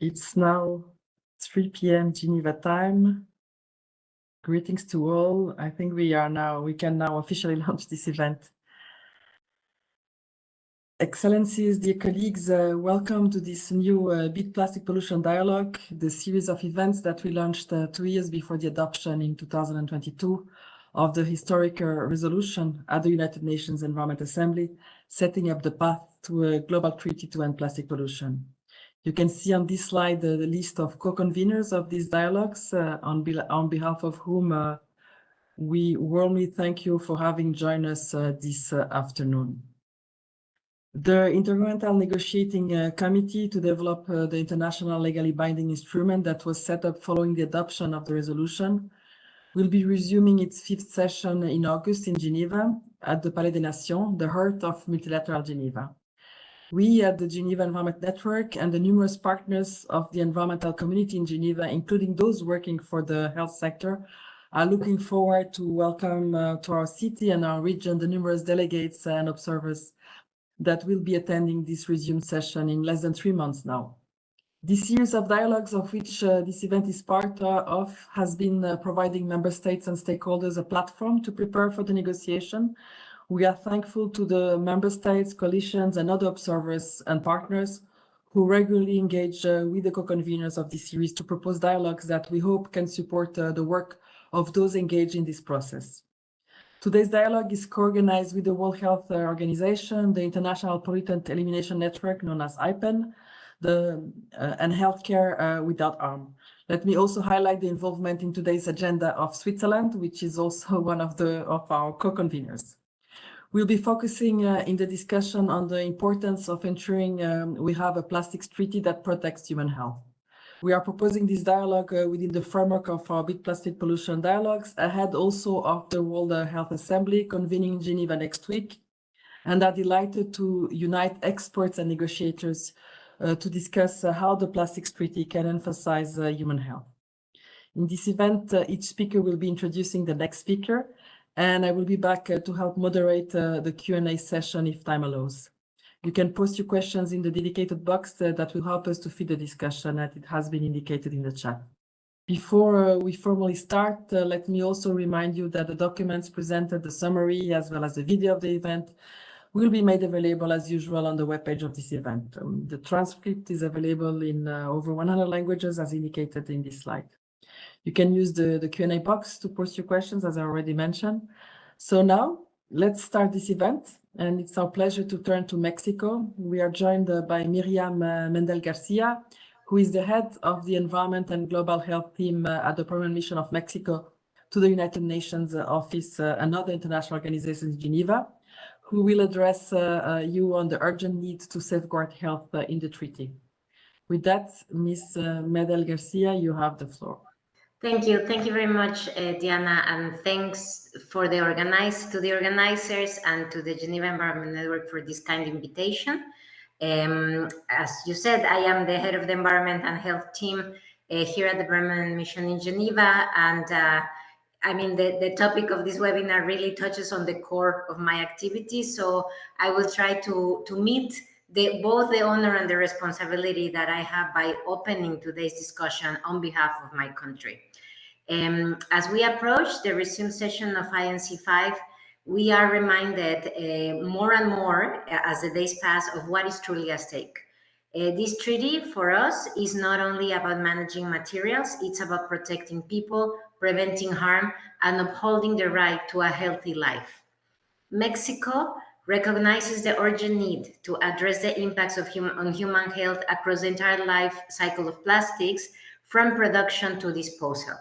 It's now 3 p.m. Geneva time. Greetings to all. I think we can now officially launch this event. Excellencies, dear colleagues, welcome to this new Big Plastic Pollution Dialogue, the series of events that we launched 2 years before the adoption in 2022 of the historic resolution at the United Nations Environment Assembly, setting up the path to a global treaty to end plastic pollution. You can see on this slide the list of co-conveners of these dialogues, on behalf of whom we warmly thank you for having joined us this afternoon. The Intergovernmental Negotiating Committee to develop the international legally binding instrument that was set up following the adoption of the resolution will be resuming its 5th session in August in Geneva at the Palais des Nations, the heart of multilateral Geneva. We at the Geneva Environment Network and the numerous partners of the environmental community in Geneva, including those working for the health sector, are looking forward to welcome to our city and our region the numerous delegates and observers that will be attending this resumed session in less than 3 months now. This series of dialogues, of which this event is part of, has been providing member states and stakeholders a platform to prepare for the negotiation. We are thankful to the member states, coalitions, and other observers and partners who regularly engage with the co-conveners of this series to propose dialogues that we hope can support the work of those engaged in this process. Today's dialogue is co-organized with the World Health Organization, the International Pollutant Elimination Network, known as IPEN, and Healthcare Without Harm. Let me also highlight the involvement in today's agenda of Switzerland, which is also one of our co-conveners. We'll be focusing in the discussion on the importance of ensuring we have a plastics treaty that protects human health. We are proposing this dialogue within the framework of our Big Plastic Pollution Dialogues, ahead also of the World Health Assembly convening in Geneva next week, and are delighted to unite experts and negotiators to discuss how the plastics treaty can emphasize human health. In this event, each speaker will be introducing the next speaker, and I will be back to help moderate the Q&A session if time allows. You can post your questions in the dedicated box that will help us to feed the discussion, as it has been indicated in the chat. Before we formally start, let me also remind you that the documents presented, the summary, as well as the video of the event, will be made available as usual on the webpage of this event. The transcript is available in over 100 languages, as indicated in this slide. You can use the Q&A box to post your questions, as I already mentioned. So now, let's start this event. And it's our pleasure to turn to Mexico. We are joined by Miriam Mendel Garcia, who is the head of the Environment and Global Health team at the Permanent Mission of Mexico to the United Nations Office and other international organizations in Geneva, who will address you on the urgent need to safeguard health in the treaty. With that, Ms. Mendel Garcia, you have the floor. Thank you very much, Diana, and thanks to the organizers and to the Geneva Environment Network for this kind invitation. As you said, I am the head of the Environment and Health team here at the Permanent Mission in Geneva, and I mean the topic of this webinar really touches on the core of my activity, so I will try to meet both the honor and the responsibility that I have by opening today's discussion on behalf of my country. As we approach the resumed session of INC5, we are reminded more and more as the days pass of what is truly at stake. This treaty for us is not only about managing materials, it's about protecting people, preventing harm, and upholding the right to a healthy life. Mexico recognizes the urgent need to address the impacts on human health across the entire life cycle of plastics, from production to disposal.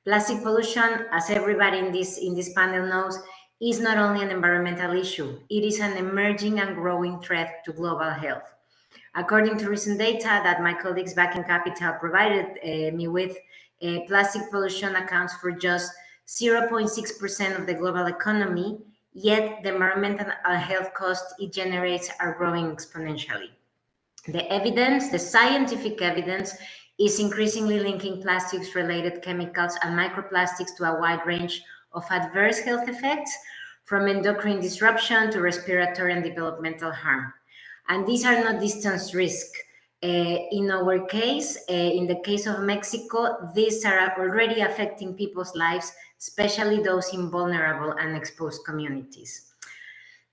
Plastic pollution, as everybody in this panel knows, is not only an environmental issue, it is an emerging and growing threat to global health. According to recent data that my colleagues back in Capital provided me with, plastic pollution accounts for just 0.6% of the global economy, yet the environmental and health costs it generates are growing exponentially. The scientific evidence, is increasingly linking plastics-related chemicals and microplastics to a wide range of adverse health effects, from endocrine disruption to respiratory and developmental harm. And these are not distant risks. In our case, in the case of Mexico, these are already affecting people's lives, especially those in vulnerable and exposed communities.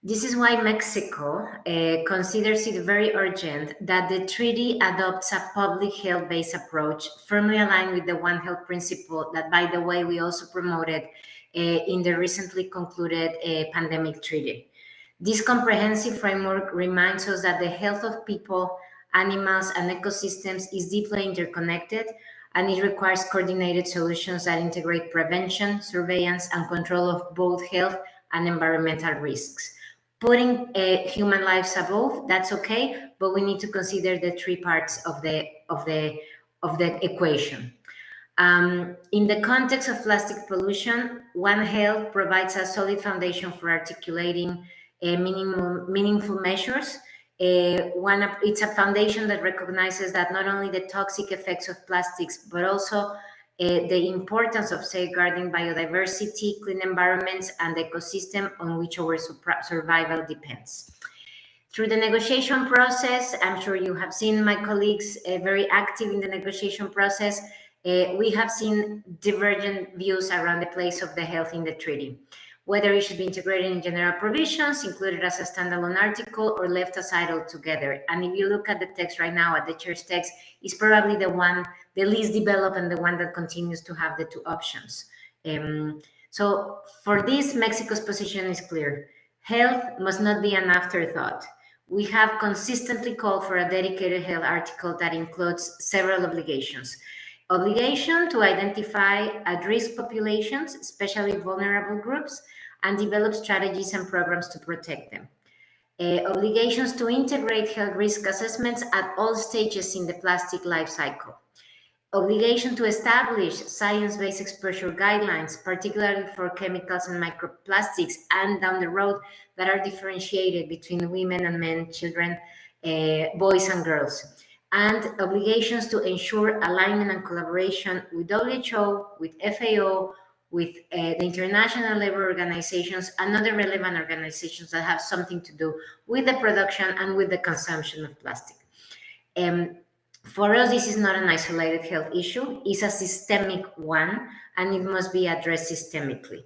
This is why Mexico considers it very urgent that the treaty adopts a public health-based approach firmly aligned with the One Health principle that, by the way, we also promoted in the recently concluded pandemic treaty. This comprehensive framework reminds us that the health of people, animals, and ecosystems is deeply interconnected, and it requires coordinated solutions that integrate prevention, surveillance, and control of both health and environmental risks. Putting human lives above, that's okay, but we need to consider the three parts of the equation. In the context of plastic pollution, One Health provides a solid foundation for articulating meaningful measures. It's a foundation that recognizes that not only the toxic effects of plastics, but also the importance of safeguarding biodiversity, clean environments, and the ecosystem on which our survival depends. Through the negotiation process, I'm sure you have seen my colleagues very active in the negotiation process. We have seen divergent views around the place of the health in the treaty, whether it should be integrated in general provisions, included as a standalone article, or left aside altogether. And if you look at the text right now, at the chair's text, it's probably the least developed and the one that continues to have the two options. So for this, Mexico's position is clear. Health must not be an afterthought. We have consistently called for a dedicated health article that includes several obligations. Obligation to identify at-risk populations, especially vulnerable groups, and develop strategies and programs to protect them. Obligations to integrate health risk assessments at all stages in the plastic life cycle. Obligation to establish science-based exposure guidelines, particularly for chemicals and microplastics, and down the road that are differentiated between women and men, children, boys and girls. And obligations to ensure alignment and collaboration with WHO, with FAO, with the International Labour Organizations, and other relevant organizations that have something to do with the production and with the consumption of plastic. For us, this is not an isolated health issue, it's a systemic one, and it must be addressed systemically.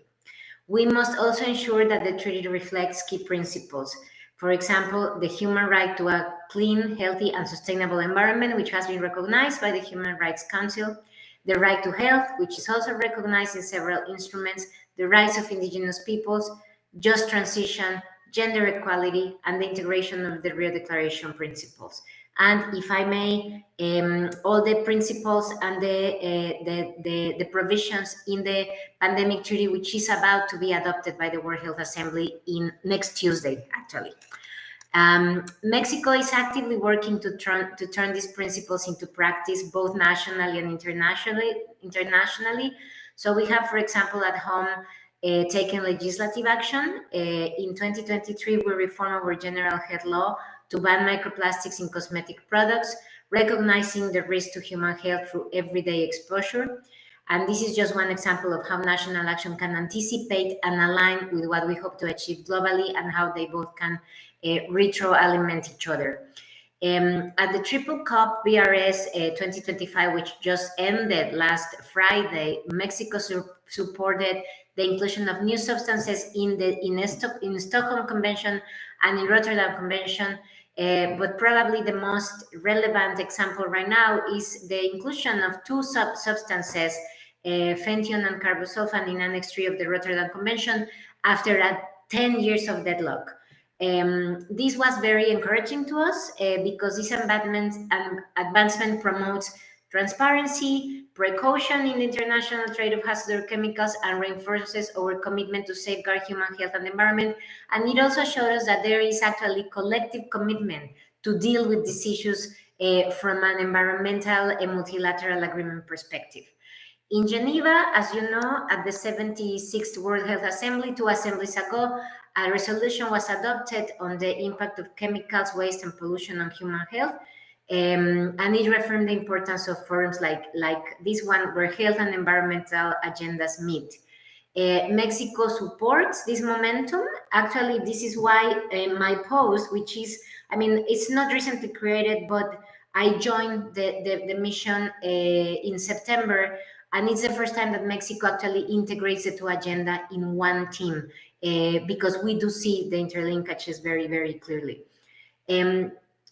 We must also ensure that the treaty reflects key principles. For example, the human right to a clean, healthy, and sustainable environment, which has been recognized by the Human Rights Council, the right to health, which is also recognized in several instruments, the rights of indigenous peoples, just transition, gender equality, and the integration of the Rio Declaration principles. And if I may, all the principles and the provisions in the pandemic treaty, which is about to be adopted by the World Health Assembly in next Tuesday, actually. Mexico is actively working to turn these principles into practice, both nationally and internationally. So we have, for example, at home, taken legislative action. In 2023, we reformed our general health law to ban microplastics in cosmetic products, recognizing the risk to human health through everyday exposure. And this is just one example of how national action can anticipate and align with what we hope to achieve globally and how they both can retroaliment each other. At the Triple COP BRS 2025, which just ended last Friday, Mexico supported the inclusion of new substances in the Stockholm Convention and in Rotterdam Convention. But probably the most relevant example right now is the inclusion of two substances, fenthion and carbosulfan, in Annex 3 of the Rotterdam Convention after 10 years of deadlock. This was very encouraging to us because this advancement promotes transparency, precaution in the international trade of hazardous chemicals, and reinforces our commitment to safeguard human health and environment. And it also showed us that there is actually collective commitment to deal with these issues from an environmental and multilateral agreement perspective. In Geneva, as you know, at the 76th World Health Assembly, 2 assemblies ago, a resolution was adopted on the impact of chemicals, waste, and pollution on human health. And it reaffirmed the importance of forums like this one, where health and environmental agendas meet. Mexico supports this momentum. Actually, this is why my post, which is, I mean, it's not recently created, but I joined the mission in September, and it's the first time that Mexico actually integrates the two agenda in one team, because we do see the interlinkages very, very clearly.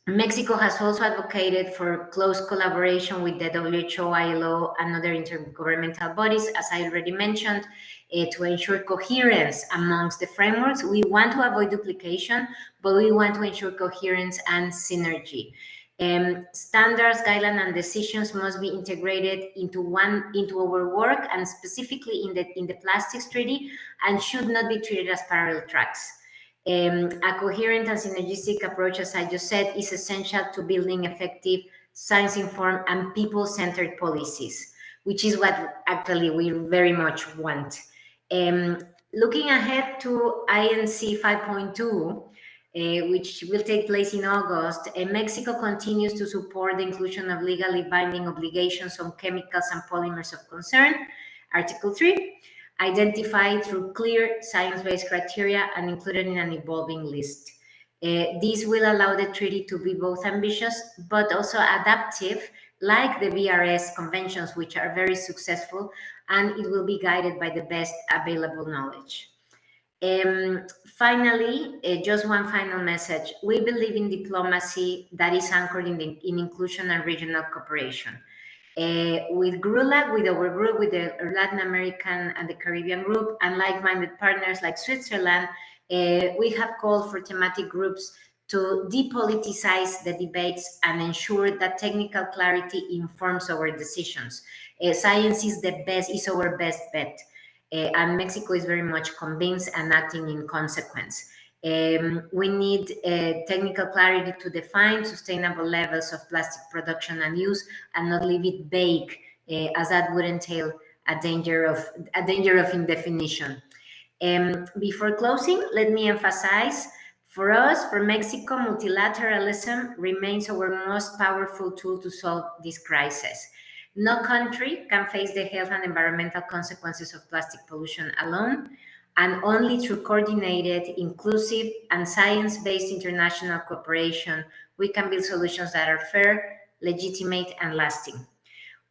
Mexico has also advocated for close collaboration with the WHO, ILO, and other intergovernmental bodies, as I already mentioned, to ensure coherence amongst the frameworks. We want to avoid duplication, but we want to ensure coherence and synergy. Standards, guidelines, and decisions must be integrated into our work, and specifically in the plastics treaty, and should not be treated as parallel tracks. A coherent and synergistic approach, as I just said, is essential to building effective, science-informed, and people-centered policies, which is what actually we very much want. Looking ahead to INC 5.2, which will take place in August, Mexico continues to support the inclusion of legally binding obligations on chemicals and polymers of concern, Article 3, identified through clear science-based criteria and included in an evolving list. This will allow the treaty to be both ambitious but also adaptive, like the BRS conventions, which are very successful, and it will be guided by the best available knowledge. Finally, just one final message. We believe in diplomacy that is anchored in inclusion and regional cooperation. With GRULAC, with our group, with the Latin American and the Caribbean group, and like-minded partners like Switzerland, we have called for thematic groups to depoliticize the debates and ensure that technical clarity informs our decisions. Science is our best bet, and Mexico is very much convinced and acting in consequence. We need technical clarity to define sustainable levels of plastic production and use, and not leave it vague, as that would entail a danger of indefinition. Before closing, let me emphasize, for us, for Mexico, multilateralism remains our most powerful tool to solve this crisis. No country can face the health and environmental consequences of plastic pollution alone, and only through coordinated, inclusive, and science-based international cooperation, we can build solutions that are fair, legitimate, and lasting.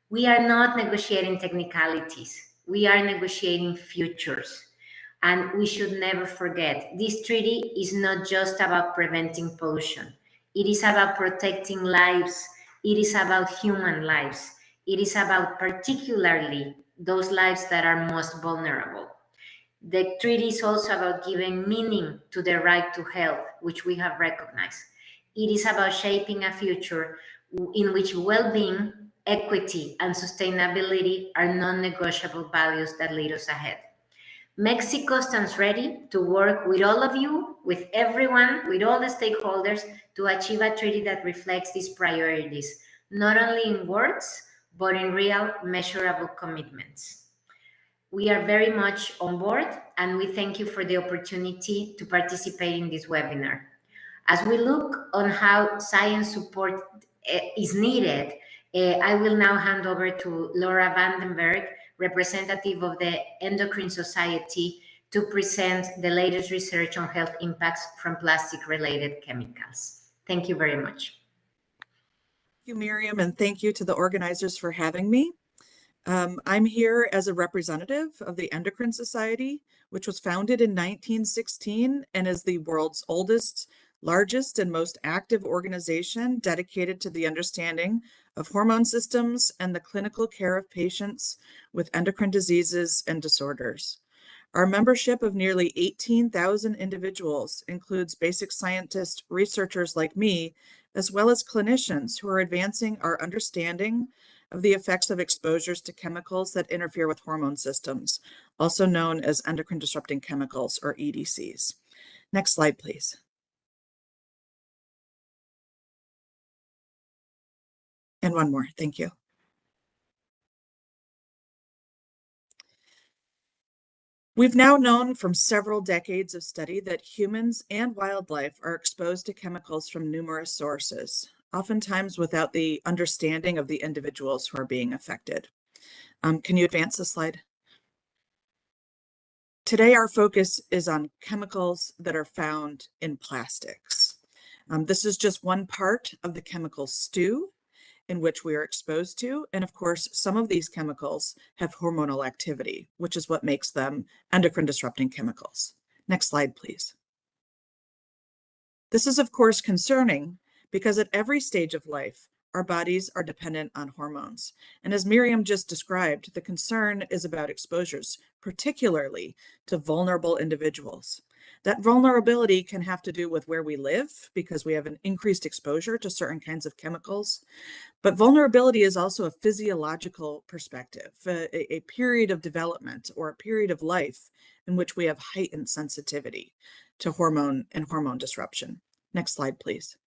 We are not negotiating technicalities. We are negotiating futures. And we should never forget, this treaty is not just about preventing pollution. It is about protecting lives. It is about human lives. It is about particularly those lives that are most vulnerable. The treaty is also about giving meaning to the right to health, which we have recognized. It is about shaping a future in which well-being, equity, and sustainability are non-negotiable values that lead us ahead. Mexico stands ready to work with all of you, with everyone, with all the stakeholders, to achieve a treaty that reflects these priorities, not only in words, but in real, measurable commitments. We are very much on board, and we thank you for the opportunity to participate in this webinar. As we look on how science support is needed, I will now hand over to Laura Vandenberg, representative of the Endocrine Society, to present the latest research on health impacts from plastic-related chemicals. Thank you very much. Thank you, Miriam, and thank you to the organizers for having me. I'm here as a representative of the Endocrine Society, which was founded in 1916 and is the world's oldest, largest, and most active organization dedicated to the understanding of hormone systems and the clinical care of patients with endocrine diseases and disorders. Our membership of nearly 18,000 individuals includes basic scientists, researchers like me, as well as clinicians who are advancing our understanding of the effects of exposures to chemicals that interfere with hormone systems, also known as endocrine disrupting chemicals, or EDCs. Next slide, please. And one more, thank you. We've now known from several decades of study that humans and wildlife are exposed to chemicals from numerous sources, oftentimes without the understanding of the individuals who are being affected. Can you advance the slide? Today, our focus is on chemicals that are found in plastics. This is just one part of the chemical stew. in which we are exposed to. And of course, some of these chemicals have hormonal activity, which is what makes them endocrine disrupting chemicals. Next slide, please. This is, of course, concerning because at every stage of life, our bodies are dependent on hormones. And as Miriam just described, the concern is about exposures, particularly to vulnerable individuals. That vulnerability can have to do with where we live because we have an increased exposure to certain kinds of chemicals. But vulnerability is also a physiological perspective, a period of development or a period of life in which we have heightened sensitivity to hormone and hormone disruption. Next slide, please.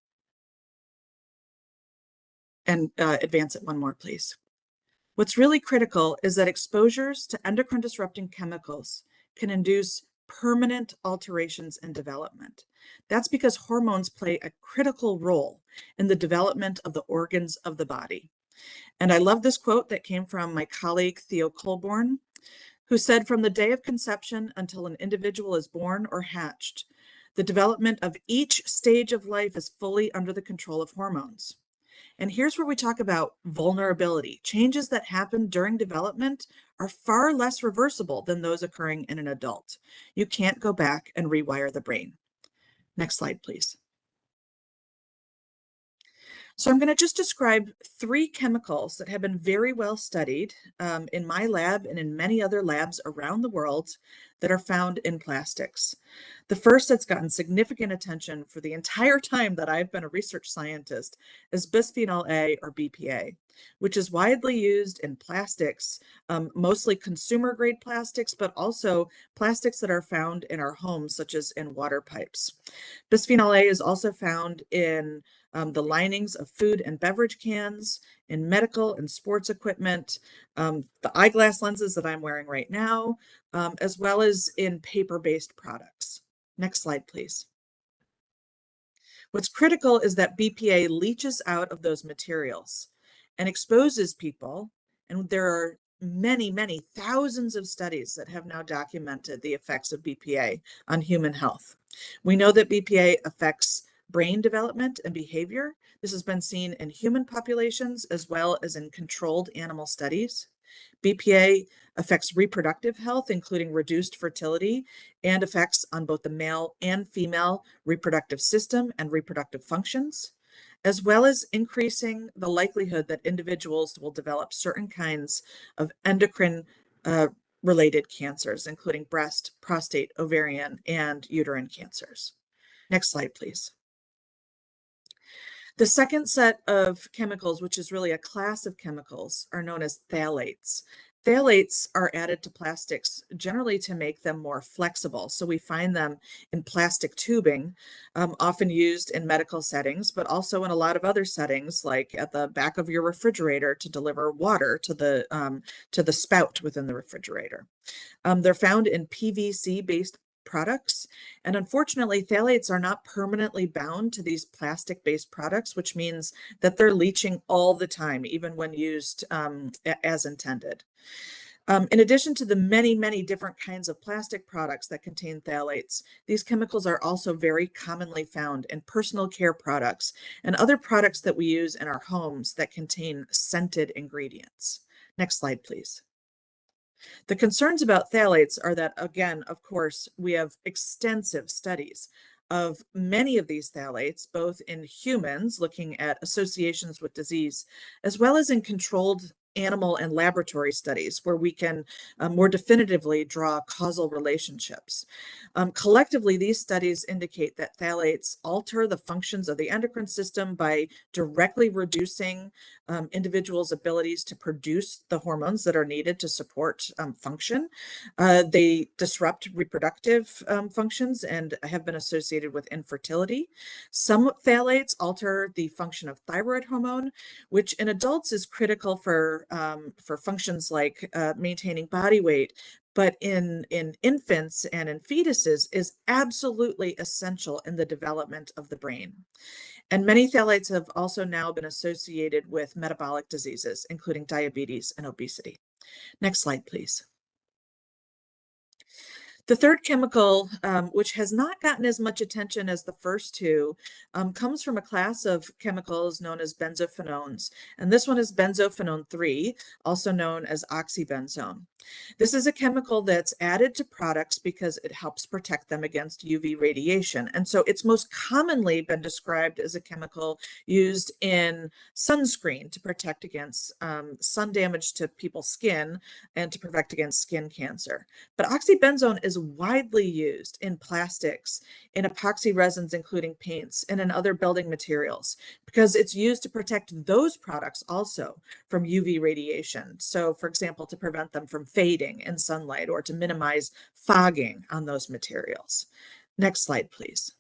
And advance it one more, please. What's really critical is that exposures to endocrine disrupting chemicals can induce permanent alterations in development. That's because hormones play a critical role in the development of the organs of the body. And I love this quote that came from my colleague, Theo Colborn, who said, "From the day of conception until an individual is born or hatched, the development of each stage of life is fully under the control of hormones." And here's where we talk about vulnerability. Changes that happen during development are far less reversible than those occurring in an adult. You can't go back and rewire the brain. Next slide, please. So I'm going to just describe 3 chemicals that have been very well studied in my lab and in many other labs around the world that are found in plastics. The first that's gotten significant attention for the entire time that I've been a research scientist is bisphenol A, or BPA, which is widely used in plastics, mostly consumer grade plastics, but also plastics that are found in our homes, such as in water pipes. Bisphenol A is also found in the linings of food and beverage cans, in medical and sports equipment, the eyeglass lenses that I'm wearing right now, as well as in paper-based products. Next slide, please. What's critical is that BPA leaches out of those materials and exposes people, and there are many, many thousands of studies that have now documented the effects of BPA on human health. We know that BPA affects brain development and behavior. This has been seen in human populations as well as in controlled animal studies. BPA affects reproductive health, including reduced fertility, and effects on both the male and female reproductive system and reproductive functions, as well as increasing the likelihood that individuals will develop certain kinds of endocrine related cancers, including breast, prostate, ovarian, and uterine cancers. Next slide, please. The second set of chemicals, which is really a class of chemicals, are known as phthalates. Phthalates are added to plastics generally to make them more flexible. So we find them in plastic tubing, often used in medical settings, but also in a lot of other settings, like at the back of your refrigerator to deliver water to the spout within the refrigerator. They're found in PVC-based products. And unfortunately, phthalates are not permanently bound to these plastic-based products, which means that they're leaching all the time, even when used as intended. In addition to the many, many different kinds of plastic products that contain phthalates, these chemicals are also very commonly found in personal care products and other products that we use in our homes that contain scented ingredients. Next slide, please. The concerns about phthalates are that, again, of course, we have extensive studies of many of these phthalates, both in humans, looking at associations with disease, as well as in controlled animal and laboratory studies where we can more definitively draw causal relationships. Collectively, these studies indicate that phthalates alter the functions of the endocrine system by directly reducing individuals' abilities to produce the hormones that are needed to support function. They disrupt reproductive functions and have been associated with infertility. Some phthalates alter the function of thyroid hormone, which in adults is critical for functions like maintaining body weight, but in infants and in fetuses is absolutely essential in the development of the brain. And many phthalates have also now been associated with metabolic diseases, including diabetes and obesity. Next slide, please. The third chemical, which has not gotten as much attention as the first two, comes from a class of chemicals known as benzophenones. And this one is benzophenone 3, also known as oxybenzone. This is a chemical that's added to products because it helps protect them against UV radiation. And so it's most commonly been described as a chemical used in sunscreen to protect against sun damage to people's skin and to protect against skin cancer. But oxybenzone is widely used in plastics, in epoxy resins, including paints, and in other building materials, because it's used to protect those products also from UV radiation. So, for example, to prevent them from fading in sunlight or to minimize fogging on those materials. Next slide, please.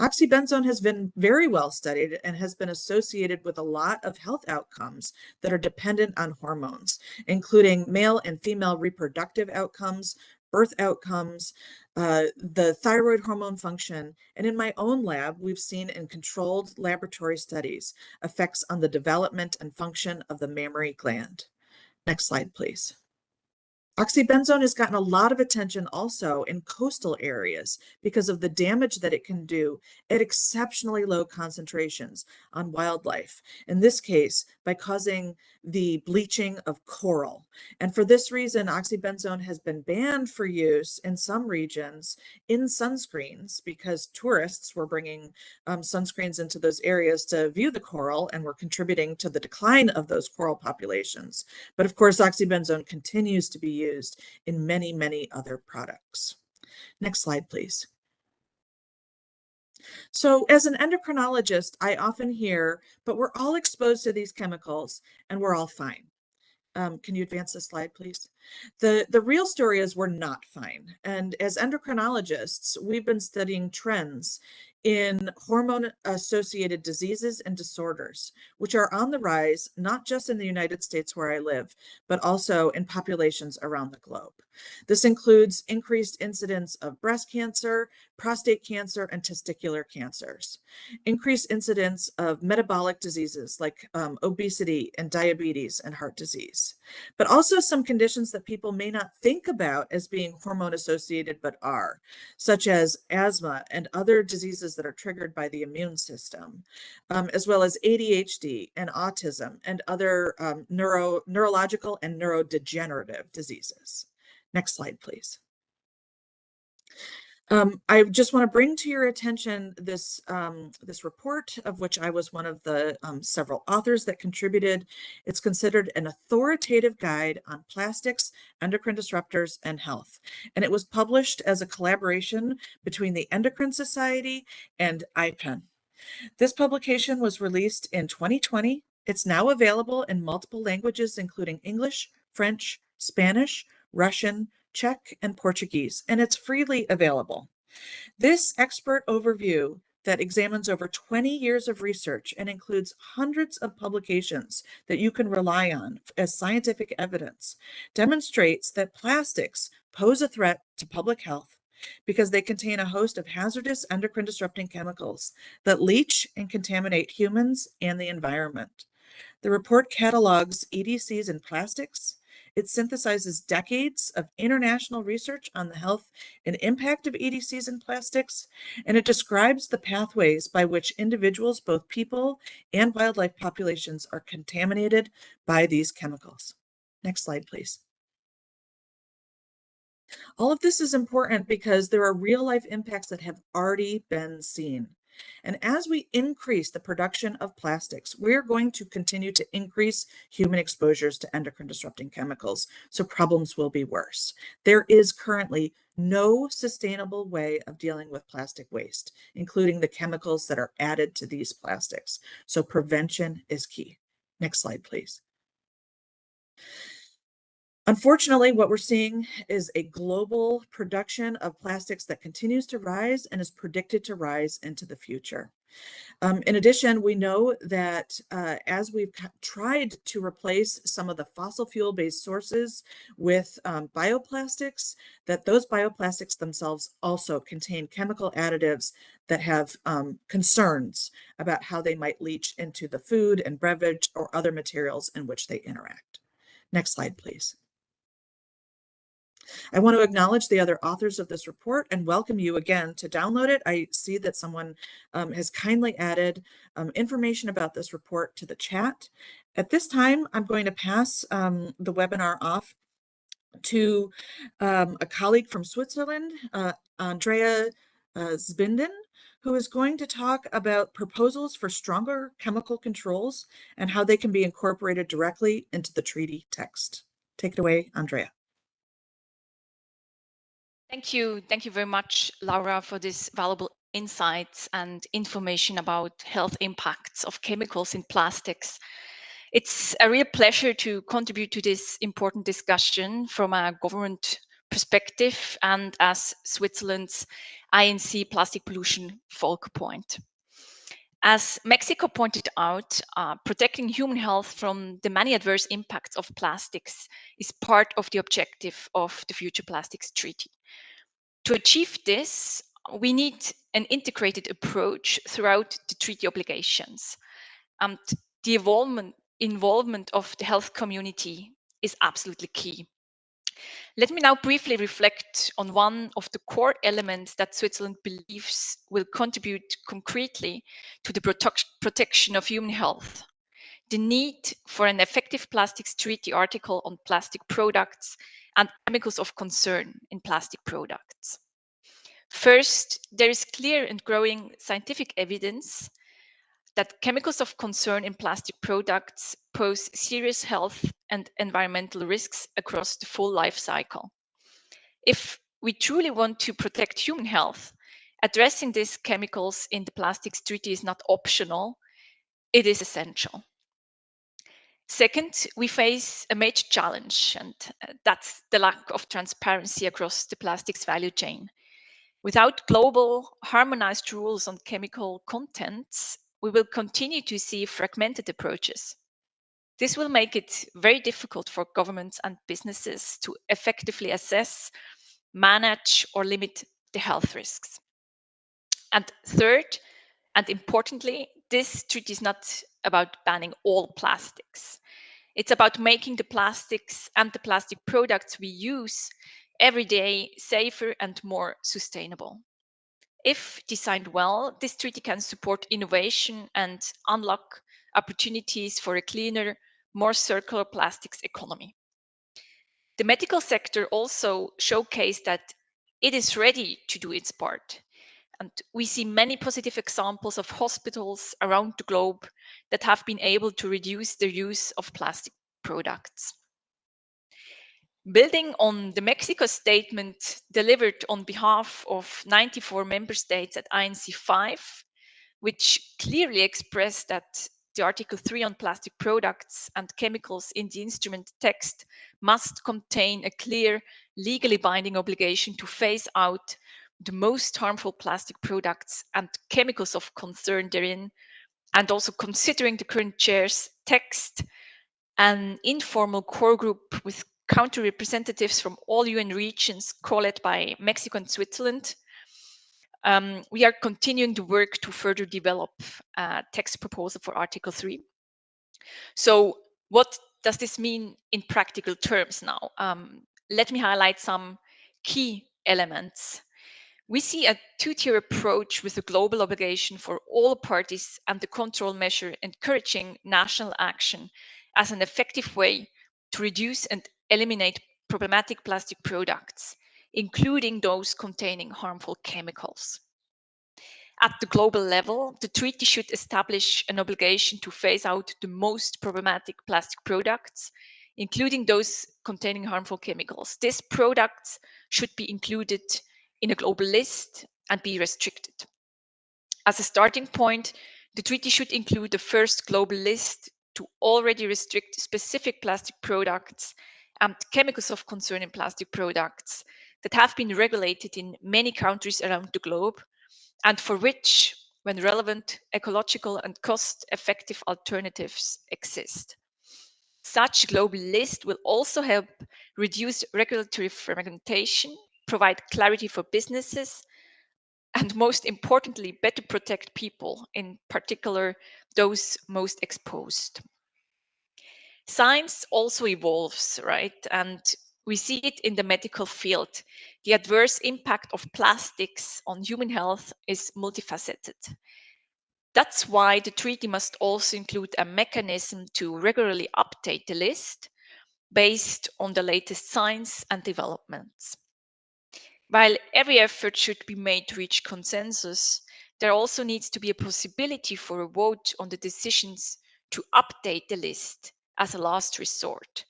Oxybenzone has been very well studied and has been associated with a lot of health outcomes that are dependent on hormones, including male and female reproductive outcomes, birth outcomes, the thyroid hormone function, and in my own lab, we've seen in controlled laboratory studies effects on the development and function of the mammary gland. Next slide, please. Oxybenzone has gotten a lot of attention also in coastal areas because of the damage that it can do at exceptionally low concentrations on wildlife. In this case, by causing the bleaching of coral. And for this reason, oxybenzone has been banned for use in some regions in sunscreens because tourists were bringing sunscreens into those areas to view the coral and were contributing to the decline of those coral populations. But of course, oxybenzone continues to be used in many, many other products. Next slide, please. So as an endocrinologist, I often hear, but we're all exposed to these chemicals and we're all fine. Can you advance the slide, please? The real story is we're not fine. And as endocrinologists, we've been studying trends in hormone-associated diseases and disorders, which are on the rise, not just in the United States where I live, but also in populations around the globe. This includes increased incidence of breast cancer, prostate cancer, and testicular cancers, increased incidence of metabolic diseases like obesity and diabetes and heart disease, but also some conditions that people may not think about as being hormone associated, but are, such as asthma and other diseases that are triggered by the immune system, as well as ADHD and autism and other neurological and neurodegenerative diseases. Next slide, please. I just want to bring to your attention this, this report, of which I was one of the several authors that contributed. It's considered an authoritative guide on plastics, endocrine disruptors, and health. And it was published as a collaboration between the Endocrine Society and IPEN. This publication was released in 2020. It's now available in multiple languages, including English, French, Spanish, Russian, Czech, and Portuguese, and it's freely available. This expert overview that examines over 20 years of research and includes hundreds of publications that you can rely on as scientific evidence demonstrates that plastics pose a threat to public health because they contain a host of hazardous endocrine disrupting chemicals that leach and contaminate humans and the environment. The report catalogs EDCs in plastics. It synthesizes decades of international research on the health and impact of EDCs in plastics, and it describes the pathways by which individuals, both people and wildlife populations, are contaminated by these chemicals. Next slide, please. All of this is important because there are real-life impacts that have already been seen. And as we increase the production of plastics, we're going to continue to increase human exposures to endocrine disrupting chemicals, so problems will be worse. There is currently no sustainable way of dealing with plastic waste, including the chemicals that are added to these plastics. So prevention is key. Next slide, please. Unfortunately, what we're seeing is a global production of plastics that continues to rise and is predicted to rise into the future. In addition, we know that as we've tried to replace some of the fossil fuel-based sources with bioplastics, that those bioplastics themselves also contain chemical additives that have concerns about how they might leach into the food and beverage or other materials in which they interact. Next slide, please. I want to acknowledge the other authors of this report and welcome you again to download it. I see that someone has kindly added information about this report to the chat. At this time, I'm going to pass the webinar off to a colleague from Switzerland, Andrea Zbinden, who is going to talk about proposals for stronger chemical controls and how they can be incorporated directly into the treaty text. Take it away, Andrea. Thank you very much, Laura, for this valuable insights and information about health impacts of chemicals in plastics. It's a real pleasure to contribute to this important discussion from a government perspective and as Switzerland's INC plastic pollution focal point. As Mexico pointed out, protecting human health from the many adverse impacts of plastics is part of the objective of the Future Plastics Treaty. To achieve this, we need an integrated approach throughout the treaty obligations. And the involvement of the health community is absolutely key. Let me now briefly reflect on one of the core elements that Switzerland believes will contribute concretely to the protection of human health: the need for an effective plastics treaty article on plastic products and chemicals of concern in plastic products. First, there is clear and growing scientific evidence that chemicals of concern in plastic products pose serious health and environmental risks across the full life cycle. If we truly want to protect human health, addressing these chemicals in the plastics treaty is not optional, it is essential. Second, we face a major challenge, and that's the lack of transparency across the plastics value chain. Without global harmonized rules on chemical contents, we will continue to see fragmented approaches. This will make it very difficult for governments and businesses to effectively assess, manage, or limit the health risks. And third, and importantly, this treaty is not about banning all plastics. It's about making the plastics and the plastic products we use every day safer and more sustainable. If designed well, this treaty can support innovation and unlock opportunities for a cleaner, more circular plastics economy. The medical sector also showcased that it is ready to do its part. And we see many positive examples of hospitals around the globe that have been able to reduce their use of plastic products. Building on the Mexico statement delivered on behalf of 94 member states at INC 5, which clearly expressed that the Article 3 on plastic products and chemicals in the instrument text must contain a clear, legally binding obligation to phase out the most harmful plastic products and chemicals of concern therein, and also considering the current chair's text, an informal core group with country representatives from all UN regions, co-led by Mexico and Switzerland. We are continuing the work to further develop a text proposal for Article 3. So what does this mean in practical terms now? Let me highlight some key elements. We see a two-tier approach with a global obligation for all parties and the control measure encouraging national action as an effective way to reduce and eliminate problematic plastic products, including those containing harmful chemicals. At the global level, the treaty should establish an obligation to phase out the most problematic plastic products, including those containing harmful chemicals. These products should be included in a global list and be restricted. As a starting point, the treaty should include the first global list to already restrict specific plastic products and chemicals of concern in plastic products that have been regulated in many countries around the globe, and for which, when relevant, ecological and cost-effective alternatives exist. Such global list will also help reduce regulatory fragmentation, provide clarity for businesses, and most importantly, better protect people, in particular those most exposed. Science also evolves, right? And We see it in the medical field. The adverse impact of plastics on human health is multifaceted. That's why the treaty must also include a mechanism to regularly update the list based on the latest science and developments. While every effort should be made to reach consensus, there also needs to be a possibility for a vote on the decisions to update the list as a last resort.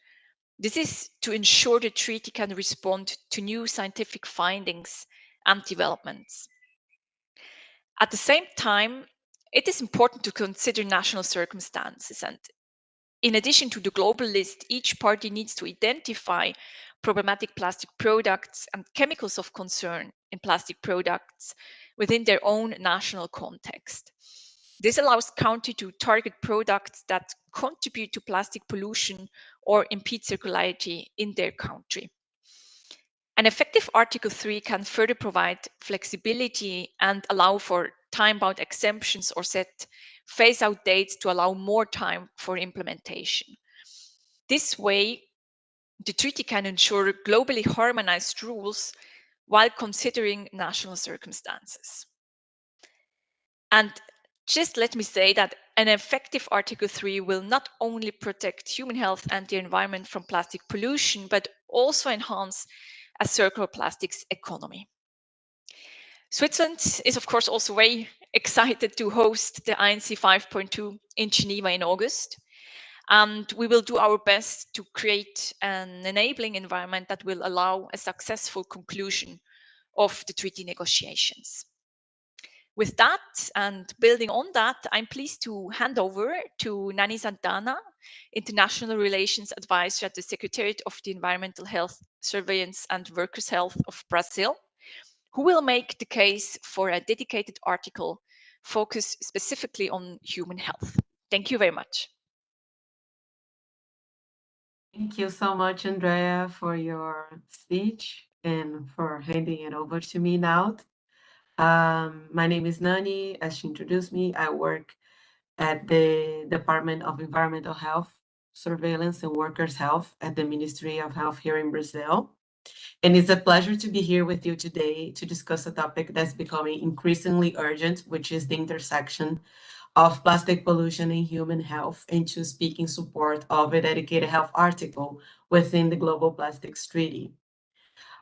This is to ensure the treaty can respond to new scientific findings and developments. At the same time, it is important to consider national circumstances, and in addition to the global list, each party needs to identify problematic plastic products and chemicals of concern in plastic products within their own national context. This allows country to target products that contribute to plastic pollution or impede circularity in their country. An effective Article 3 can further provide flexibility and allow for time-bound exemptions or set phase-out dates to allow more time for implementation. This way, the treaty can ensure globally harmonized rules while considering national circumstances. And just let me say that an effective Article 3 will not only protect human health and the environment from plastic pollution, but also enhance a circular plastics economy. Switzerland is, of course, also very excited to host the INC 5.2 in Geneva in August. And we will do our best to create an enabling environment that will allow a successful conclusion of the treaty negotiations. With that, and building on that, I'm pleased to hand over to Nani Santana, International Relations Advisor at the Secretariat of the Environmental Health Surveillance and Workers' Health of Brazil, who will make the case for a dedicated article focused specifically on human health. Thank you very much. Thank you so much, Andrea, for your speech and for handing it over to me now. My name is Nani. As she introduced me, I work at the Department of Environmental Health, Surveillance and Workers' Health at the Ministry of Health here in Brazil. And it's a pleasure to be here with you today to discuss a topic that's becoming increasingly urgent, which is the intersection of plastic pollution and human health, and to speak in support of a dedicated health article within the Global Plastics Treaty.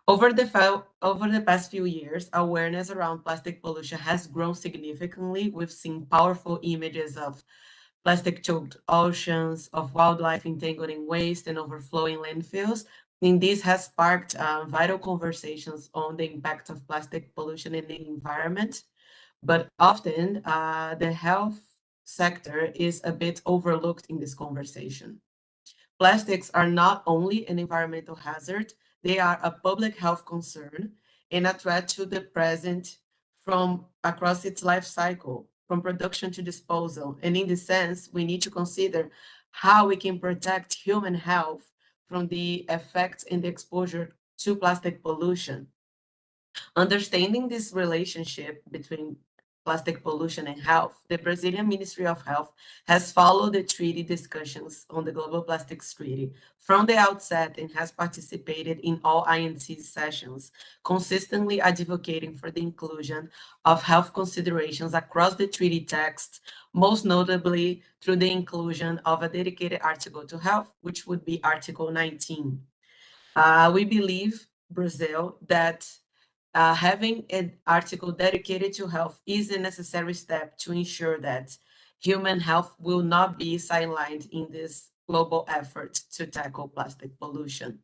Over the past few years, awareness around plastic pollution has grown significantly. We've seen powerful images of plastic-choked oceans, of wildlife entangled in waste and overflowing landfills. And this has sparked vital conversations on the impact of plastic pollution in the environment. But often, the health sector is a bit overlooked in this conversation. Plastics are not only an environmental hazard, they are a public health concern and a threat to the present from across its life cycle, from production to disposal. And in this sense, we need to consider how we can protect human health from the effects and the exposure to plastic pollution. Understanding this relationship between plastic pollution and health, the Brazilian Ministry of Health has followed the treaty discussions on the Global Plastics Treaty from the outset and has participated in all INC sessions, consistently advocating for the inclusion of health considerations across the treaty text, most notably through the inclusion of a dedicated article to health, which would be Article 19. We believe, Brazil, that having an article dedicated to health is a necessary step to ensure that human health will not be sidelined in this global effort to tackle plastic pollution.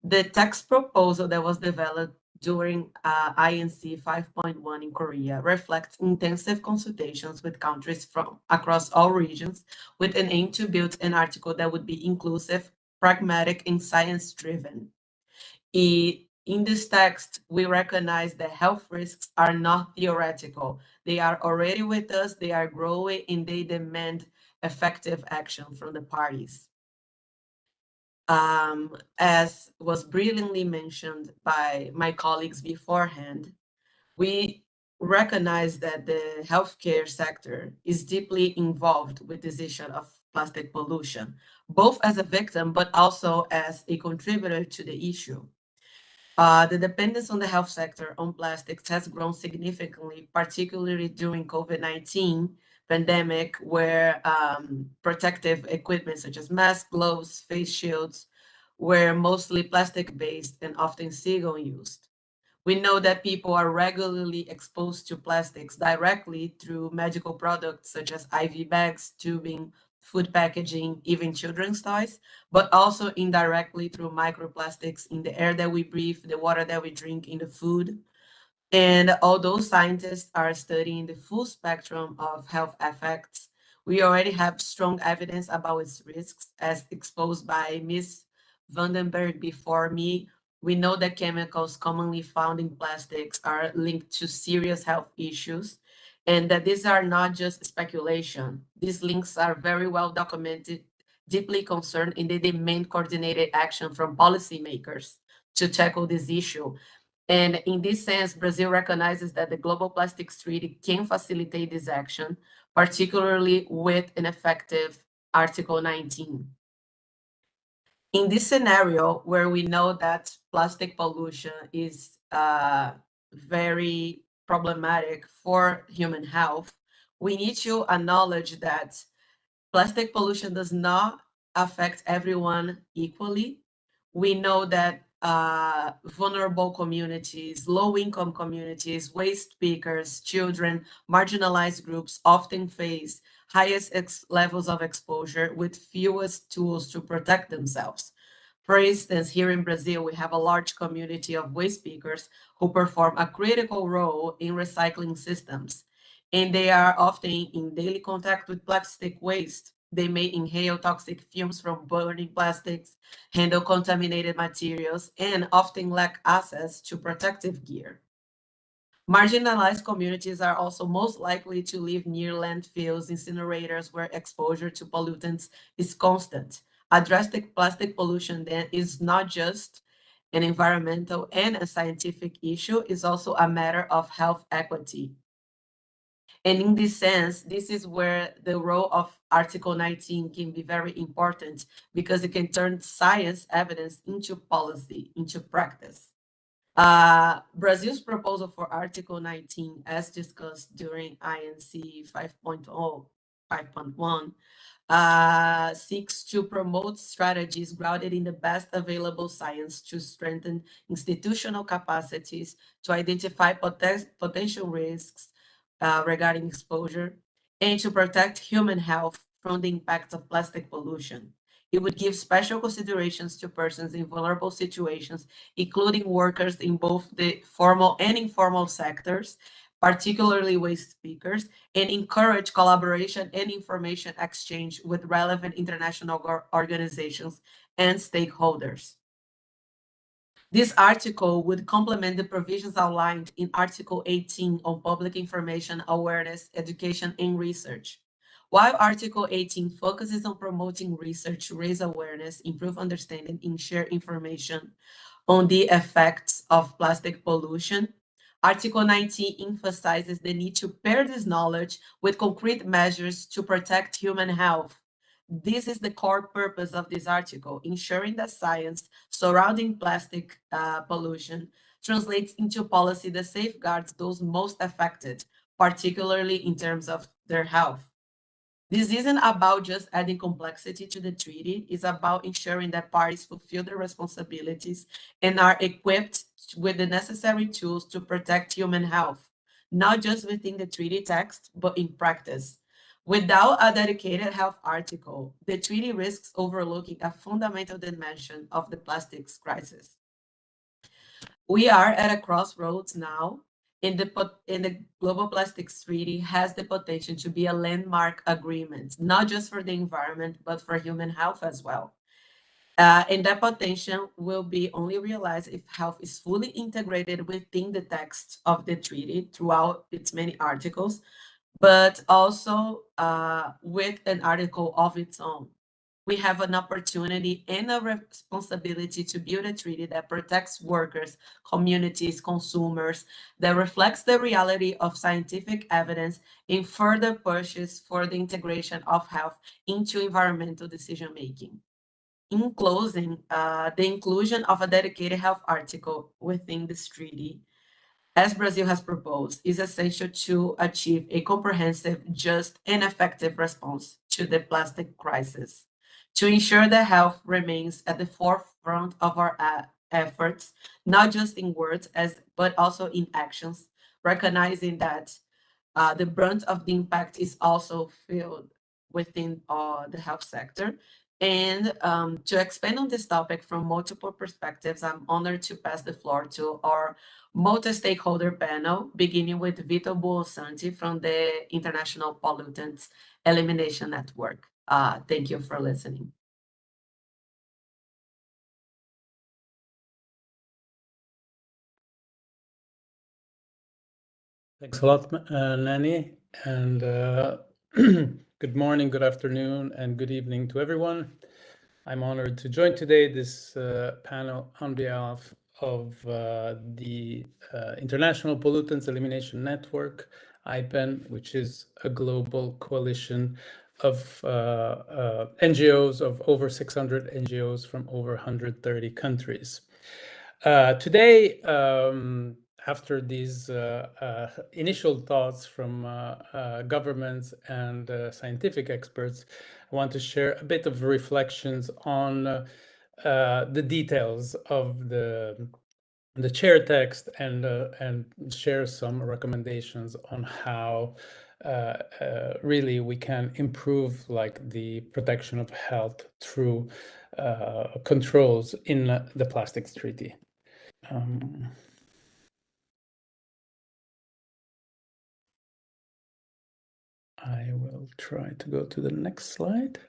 The text proposal that was developed during INC 5.1 in Korea reflects intensive consultations with countries from across all regions with an aim to build an article that would be inclusive, pragmatic, and science-driven. In this text, we recognize that health risks are not theoretical. They are already with us, they are growing, and they demand effective action from the parties. As was brilliantly mentioned by my colleagues beforehand, we recognize that the healthcare sector is deeply involved with this issue of plastic pollution, both as a victim, but also as a contributor to the issue. The dependence on the health sector on plastics has grown significantly, particularly during COVID-19 pandemic, where protective equipment such as masks, gloves, face shields were mostly plastic-based and often single-used. We know that people are regularly exposed to plastics directly through medical products such as IV bags, tubing, food packaging, even children's toys, but also indirectly through microplastics in the air that we breathe, the water that we drink, in the food. And although scientists are studying the full spectrum of health effects, we already have strong evidence about its risks, as exposed by Ms. Vandenberg before me. We know that chemicals commonly found in plastics are linked to serious health issues, and that these are not just speculation. These links are very well documented, deeply concerned, and they demand coordinated action from policymakers to tackle this issue. And in this sense, Brazil recognizes that the Global Plastics Treaty can facilitate this action, particularly with an effective Article 19. In this scenario, where we know that plastic pollution is very problematic for human health, we need to acknowledge that plastic pollution does not affect everyone equally. We know that vulnerable communities, low-income communities, waste pickers, children, marginalized groups often face highest levels of exposure with fewest tools to protect themselves. For instance, here in Brazil, we have a large community of waste pickers who perform a critical role in recycling systems, and they are often in daily contact with plastic waste. They may inhale toxic fumes from burning plastics, handle contaminated materials, and often lack access to protective gear. Marginalized communities are also most likely to live near landfills, incinerators, where exposure to pollutants is constant. Addressing plastic pollution then is not just an environmental and a scientific issue, it's also a matter of health equity. And in this sense, this is where the role of Article 19 can be very important, because it can turn science evidence into policy, into practice. Brazil's proposal for Article 19, as discussed during INC 5.1, seeks to promote strategies grounded in the best available science to strengthen institutional capacities to identify potential risks regarding exposure, and to protect human health from the impact of plastic pollution. It would give special considerations to persons in vulnerable situations, including workers in both the formal and informal sectors, particularly waste pickers, and encourage collaboration and information exchange with relevant international organizations and stakeholders. This article would complement the provisions outlined in Article 18 on public information, awareness, education, and research. While Article 18 focuses on promoting research to raise awareness, improve understanding, and share information on the effects of plastic pollution, Article 19 emphasizes the need to pair this knowledge with concrete measures to protect human health. This is the core purpose of this article, ensuring that science surrounding plastic pollution translates into policy that safeguards those most affected, particularly in terms of their health. This isn't about just adding complexity to the treaty, it's about ensuring that parties fulfill their responsibilities and are equipped with the necessary tools to protect human health, not just within the treaty text, but in practice. Without a dedicated health article, the treaty risks overlooking a fundamental dimension of the plastics crisis. We are at a crossroads now, and the Global Plastics Treaty has the potential to be a landmark agreement, not just for the environment, but for human health as well. And that potential will be only realized if health is fully integrated within the text of the treaty throughout its many articles, but also with an article of its own. we have an opportunity and a responsibility to build a treaty that protects workers, communities, consumers, that reflects the reality of scientific evidence and further pushes for the integration of health into environmental decision-making. In closing, the inclusion of a dedicated health article within this treaty, as Brazil has proposed, is essential to achieve a comprehensive, just, and effective response to the plastic crisis. To ensure that health remains at the forefront of our efforts, not just in words, but also in actions, recognizing that the brunt of the impact is also felt within the health sector. And to expand on this topic from multiple perspectives, I'm honored to pass the floor to our multi-stakeholder panel, beginning with Vitor Busanti from the International Pollutants Elimination Network. Thank you for listening. Thanks a lot, Nani, and good morning, good afternoon, and good evening to everyone. I'm honored to join today this panel on behalf of the International Pollutants Elimination Network, IPEN, which is a global coalition of NGOs, of over 600 NGOs from over 130 countries. Today, after these initial thoughts from governments and scientific experts, I want to share a bit of reflections on the details of the chair text and share some recommendations on how really we can improve the protection of health through controls in the Plastics Treaty. I will try to go to the next slide.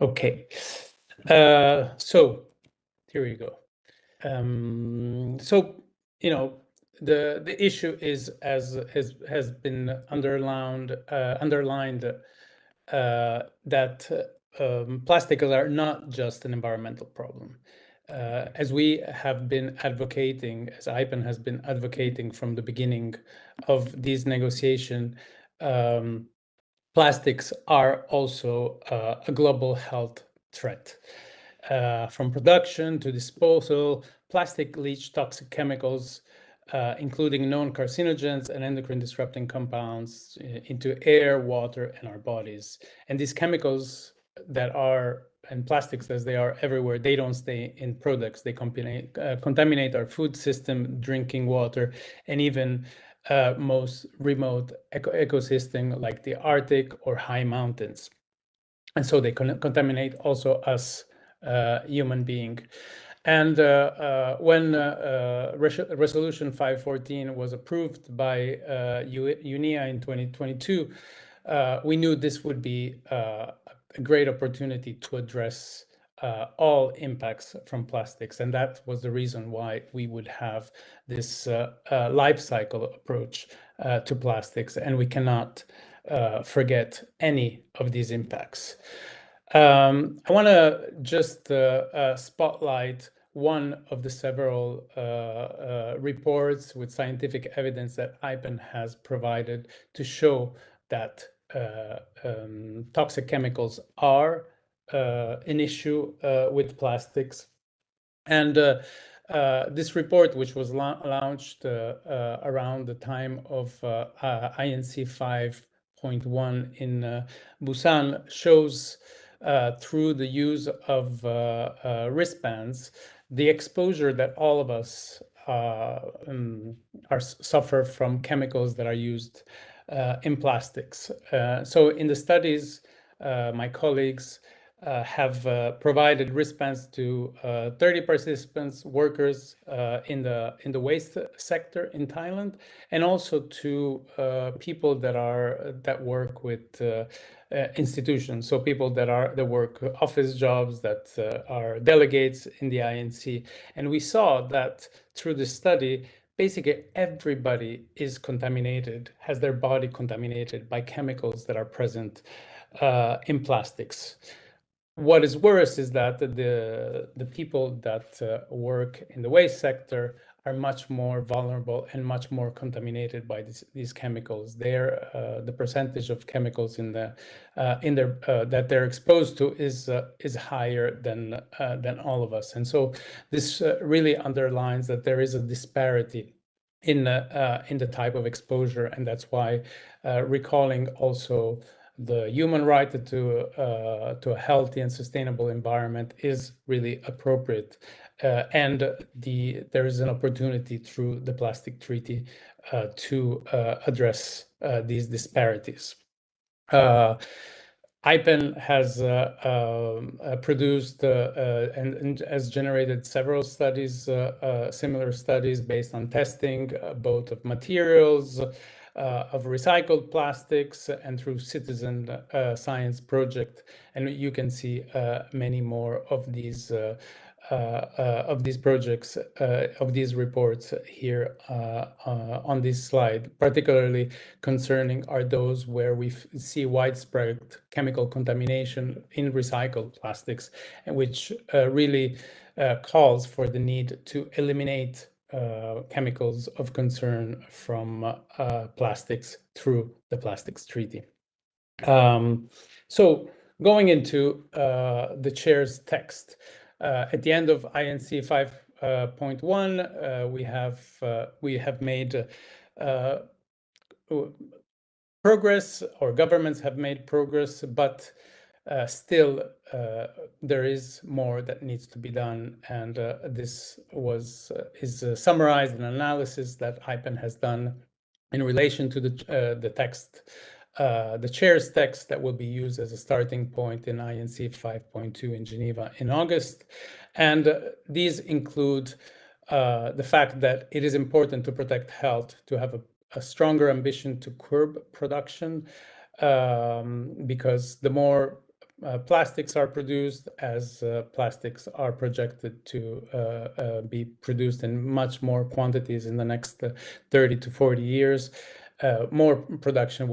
Okay, so here we go. So, you know, the issue is, as has been underlined that plastics are not just an environmental problem. As we have been advocating, as IPEN has been advocating from the beginning of these negotiations, plastics are also a global health threat. From production to disposal, plastic leach toxic chemicals, including known carcinogens and endocrine disrupting compounds into air, water, and our bodies. And these chemicals that are, and plastics as they are everywhere, they don't stay in products. They contaminate our food system, drinking water, and even most remote ecosystem like the Arctic or high mountains. And so they contaminate also us human being. And when Resolution 514 was approved by UNEA in 2022, we knew this would be a great opportunity to address all impacts from plastics. And that was the reason why we would have this life cycle approach to plastics. And we cannot forget any of these impacts. I want to just spotlight one of the several reports with scientific evidence that IPEN has provided to show that toxic chemicals are an issue with plastics. And this report, which was launched around the time of INC 5.1 in Busan, shows through the use of wristbands the exposure that all of us suffer from chemicals that are used in plastics. So in the studies, my colleagues have provided wristbands to 30 participants, workers in the waste sector in Thailand, and also to people that work with institutions. So people that work office jobs, that are delegates in the INC. And we saw that through the study basically everybody is contaminated, has their body contaminated by chemicals that are present in plastics. What is worse is that the people that work in the waste sector are much more vulnerable and much more contaminated by these chemicals. The percentage of chemicals in their that they're exposed to is higher than all of us. And so this really underlines that there is a disparity in the type of exposure, and that's why recalling also the human right to a healthy and sustainable environment is really appropriate. And there is an opportunity through the plastic treaty to address these disparities. IPEN has produced and has generated several studies, similar studies based on testing both of materials, of recycled plastics, and through citizen science project. And you can see many more of these projects, of these reports here on this slide. Particularly concerning are those where we see widespread chemical contamination in recycled plastics, and which really calls for the need to eliminate chemicals of concern from plastics through the Plastics Treaty. So going into the chair's text, at the end of INC 5.1, we have made progress, or governments have made progress, but still there is more that needs to be done, and this is summarized in an analysis that IPEN has done in relation to the text, the chair's text that will be used as a starting point in INC 5.2 in Geneva in August. And these include the fact that it is important to protect health, to have a stronger ambition to curb production, because the more plastics are produced, as plastics are projected to be produced in much more quantities in the next 30 to 40 years, more production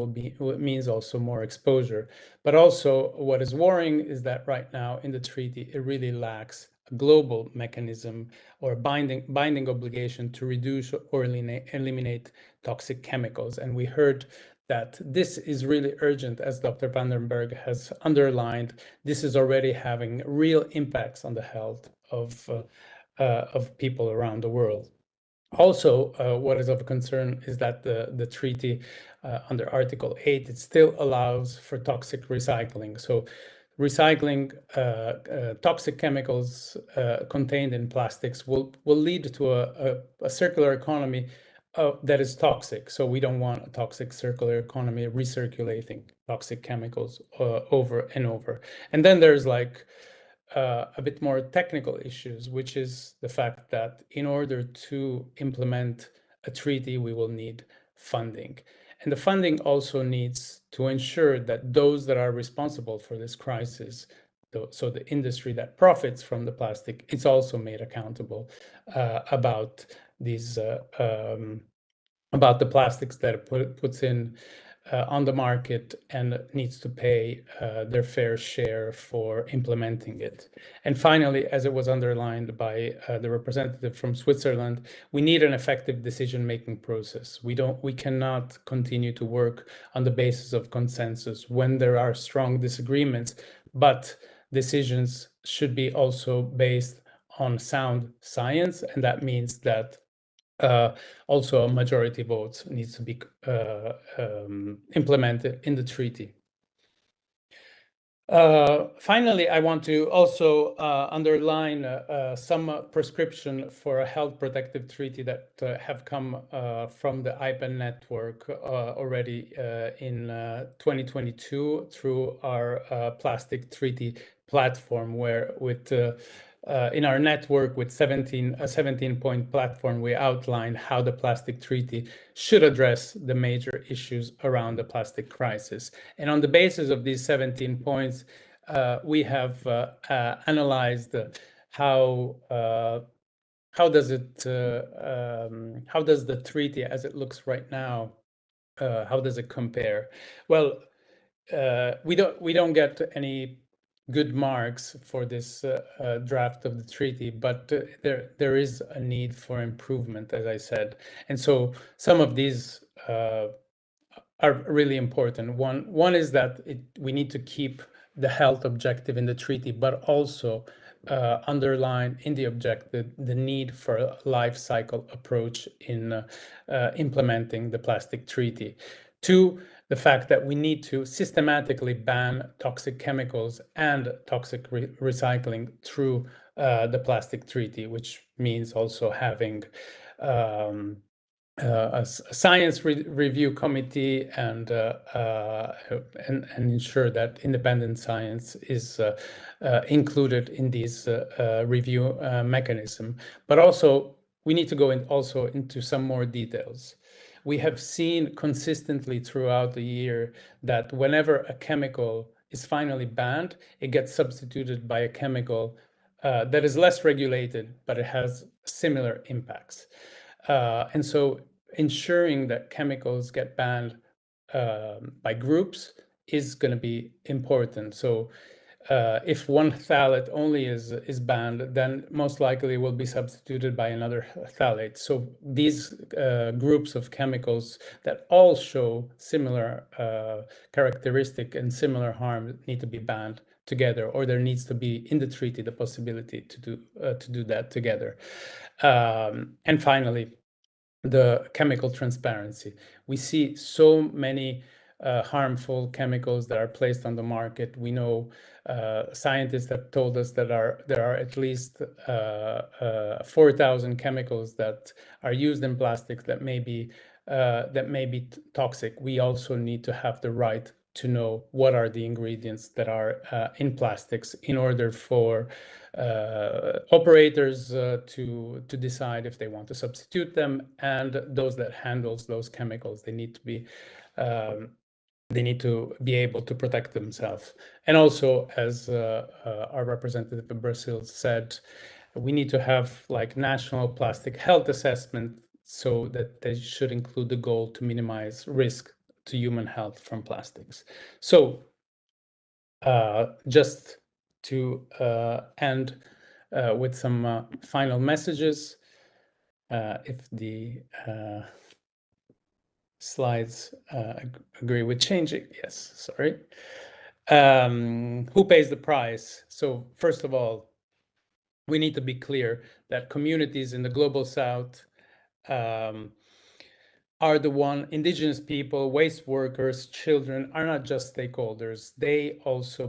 means also more exposure. But also what is worrying is that right now in the treaty, it really lacks a global mechanism or binding obligation to reduce or eliminate toxic chemicals. And we heard that this is really urgent, as Dr. Vandenberg has underlined. This is already having real impacts on the health of people around the world. Also, what is of concern is that the treaty under Article 8, it still allows for toxic recycling. So recycling toxic chemicals contained in plastics will lead to a circular economy that is toxic. So we don't want a toxic circular economy recirculating toxic chemicals over and over. And then there's like a bit more technical issues, which is the fact that in order to implement a treaty, we will need funding. And the funding also needs to ensure that those that are responsible for this crisis, so the industry that profits from the plastic, it's also made accountable about these about the plastics that it puts in on the market, and needs to pay their fair share for implementing it. And finally, as it was underlined by the representative from Switzerland, we need an effective decision-making process. We cannot continue to work on the basis of consensus when there are strong disagreements, but decisions should be also based on sound science, and that means that also a majority vote needs to be implemented in the treaty. Finally, I want to also underline some prescription for a health protective treaty that have come from the IPEN network already in 2022 through our plastic treaty platform, where with in our network with a 17-point platform, we outlined how the plastic treaty should address the major issues around the plastic crisis. And on the basis of these 17 points, we have analyzed how how does the treaty as it looks right now, how does it compare? Well, we don't get any good marks for this draft of the treaty, but there is a need for improvement, as I said, and so some of these are really important. One is that we need to keep the health objective in the treaty, but also underline in the objective the need for a life cycle approach in implementing the plastic treaty. Two, the fact that we need to systematically ban toxic chemicals and toxic recycling through the plastic treaty, which means also having a science review committee and ensure that independent science is included in these review mechanism. But also, we need to go into some more details. We have seen consistently throughout the year that whenever a chemical is finally banned, it gets substituted by a chemical that is less regulated, but it has similar impacts. And so ensuring that chemicals get banned by groups is going to be important. So if one phthalate only is banned, then most likely will be substituted by another phthalate. So these groups of chemicals that all show similar characteristic and similar harm need to be banned together, or there needs to be in the treaty the possibility to do that together. And finally, the chemical transparency. We see so many harmful chemicals that are placed on the market. We know scientists have told us that there are at least 4,000 chemicals that are used in plastics that may be toxic. We also need to have the right to know what are the ingredients that are in plastics in order for operators to decide if they want to substitute them, and those that handles those chemicals, they need to be able to protect themselves. And also, as our representative in Brazil said, we need to have like national plastic health assessment, so that they should include the goal to minimize risk to human health from plastics. So just to end with some final messages, if the slides agree with changing. Yes, sorry. Who pays the price? So first of all, we need to be clear that communities in the global south are the one, indigenous people, waste workers, children are not just stakeholders. They also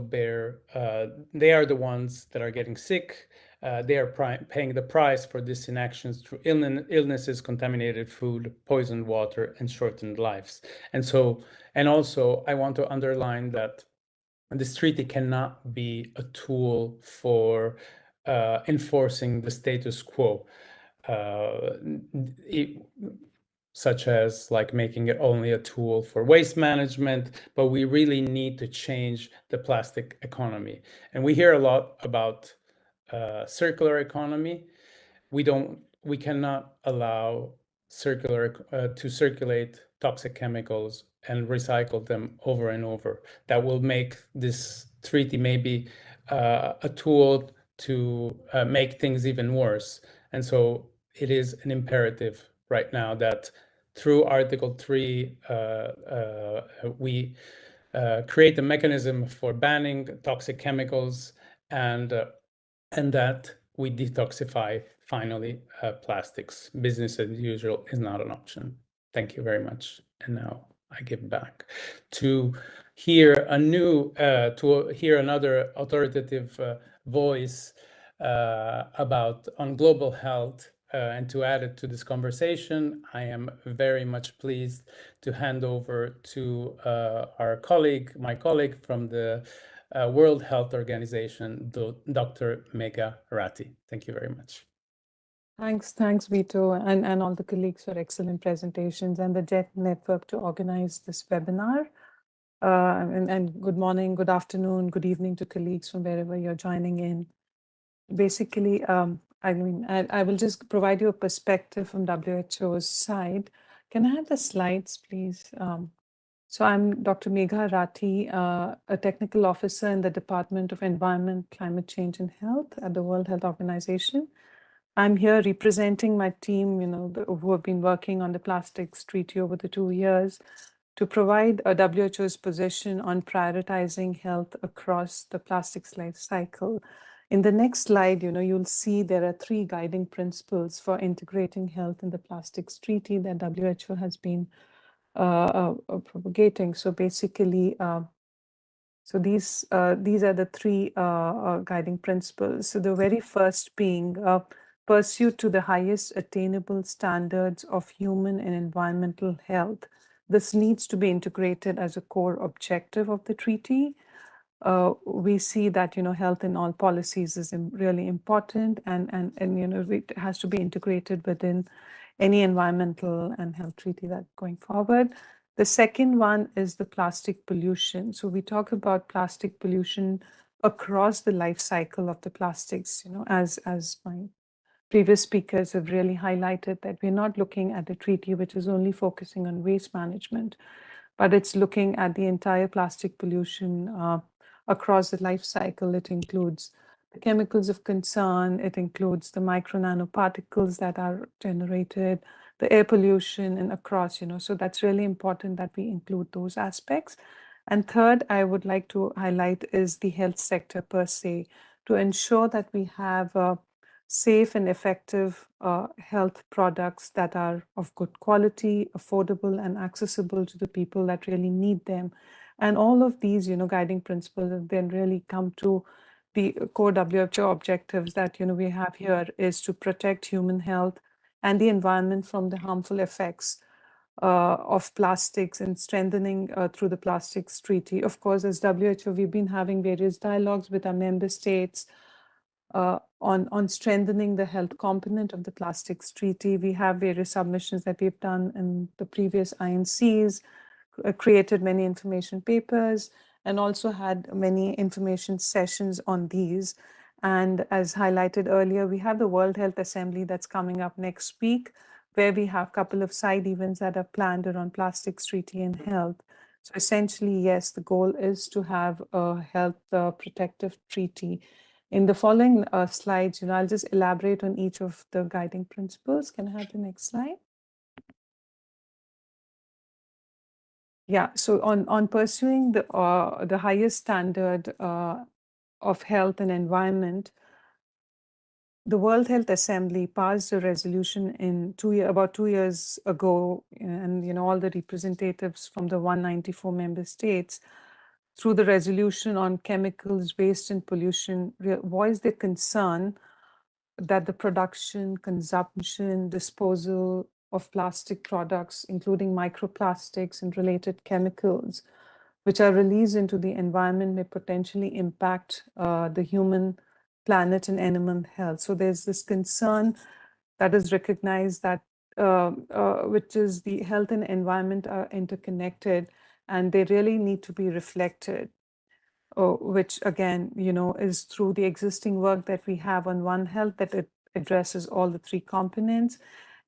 they are the ones that are getting sick. They are paying the price for this inactions through illnesses, contaminated food, poisoned water, and shortened lives. And also, I want to underline that this treaty cannot be a tool for enforcing the status quo. Such as like making it only a tool for waste management, but we really need to change the plastic economy. And we hear a lot about circular economy. We cannot allow to circulate toxic chemicals and recycle them over and over. That will make this treaty maybe a tool to make things even worse. And so it is an imperative right now that through Article 3, we create a mechanism for banning toxic chemicals, and that we detoxify finally plastics. Business as usual is not an option. Thank you very much. And now I give back to hear another authoritative voice on global health. And to add it to this conversation, I am very much pleased to hand over to my colleague from the World Health Organization, Dr. Megha Ratti. Thank you very much. Thanks, Vito, and all the colleagues for excellent presentations, and the JET network to organize this webinar. And good morning, good afternoon, good evening to colleagues from wherever you're joining in. Basically, I will just provide you a perspective from WHO's side. Can I have the slides, please? So I'm Dr. Megha Rathi, a technical officer in the Department of Environment, Climate Change and Health at the World Health Organization. I'm here representing my team, who have been working on the plastics treaty over the 2 years to provide a WHO's position on prioritizing health across the plastics life cycle. In the next slide, you'll see there are 3 guiding principles for integrating health in the plastics treaty that WHO has been propagating. So basically, so these are the 3 guiding principles. So the very first being pursuit to the highest attainable standards of human and environmental health. This needs to be integrated as a core objective of the treaty. We see that health in all policies is really important, and it has to be integrated within any environmental and health treaty that's going forward. The second one is the plastic pollution. So we talk about plastic pollution across the life cycle of the plastics, as my previous speakers have really highlighted, that we're not looking at a treaty which is only focusing on waste management, but it's looking at the entire plastic pollution across the life cycle. It includes the chemicals of concern, it includes the micro nanoparticles that are generated, the air pollution, and across, so that's really important that we include those aspects. And third, I would like to highlight is the health sector per se, to ensure that we have safe and effective health products that are of good quality, affordable, and accessible to the people that really need them. And all of these, guiding principles have then really come to the core WHO objectives that, we have here is to protect human health and the environment from the harmful effects of plastics and strengthening through the plastics treaty. Of course, as WHO, we've been having various dialogues with our member states on strengthening the health component of the plastics treaty. We have various submissions that we've done in the previous INCs, created many information papers, and also had many information sessions on these. And as highlighted earlier, we have the World Health Assembly that's coming up next week, where we have a couple of side events that are planned around plastics treaty and health. So essentially, yes, the goal is to have a health protective treaty. In the following slides, I'll just elaborate on each of the guiding principles. Can I have the next slide? Yeah, so on pursuing the highest standard of health and environment, the World Health Assembly passed a resolution in about 2 years ago, and all the representatives from the 194 member states, through the resolution on chemicals, waste, and pollution, voiced their concern that the production, consumption, disposal of plastic products, including microplastics and related chemicals, which are released into the environment, may potentially impact the human, planet, and animal health. So there's this concern that is recognized that which is the health and environment are interconnected, and they really need to be reflected, which again, is through the existing work that we have on One Health, that it addresses all the 3 components,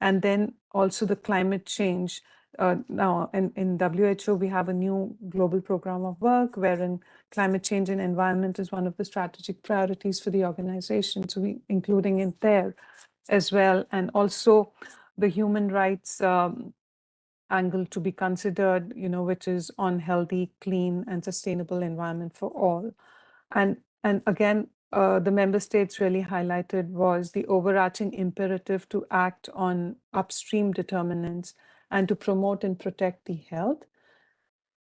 and then also the climate change. Now, in WHO, we have a new global program of work wherein climate change and environment is one of the strategic priorities for the organization, so we including it there as well, and also the human rights angle to be considered, which is on healthy, clean, and sustainable environment for all. And again, the member states really highlighted was the overarching imperative to act on upstream determinants and to promote and protect the health.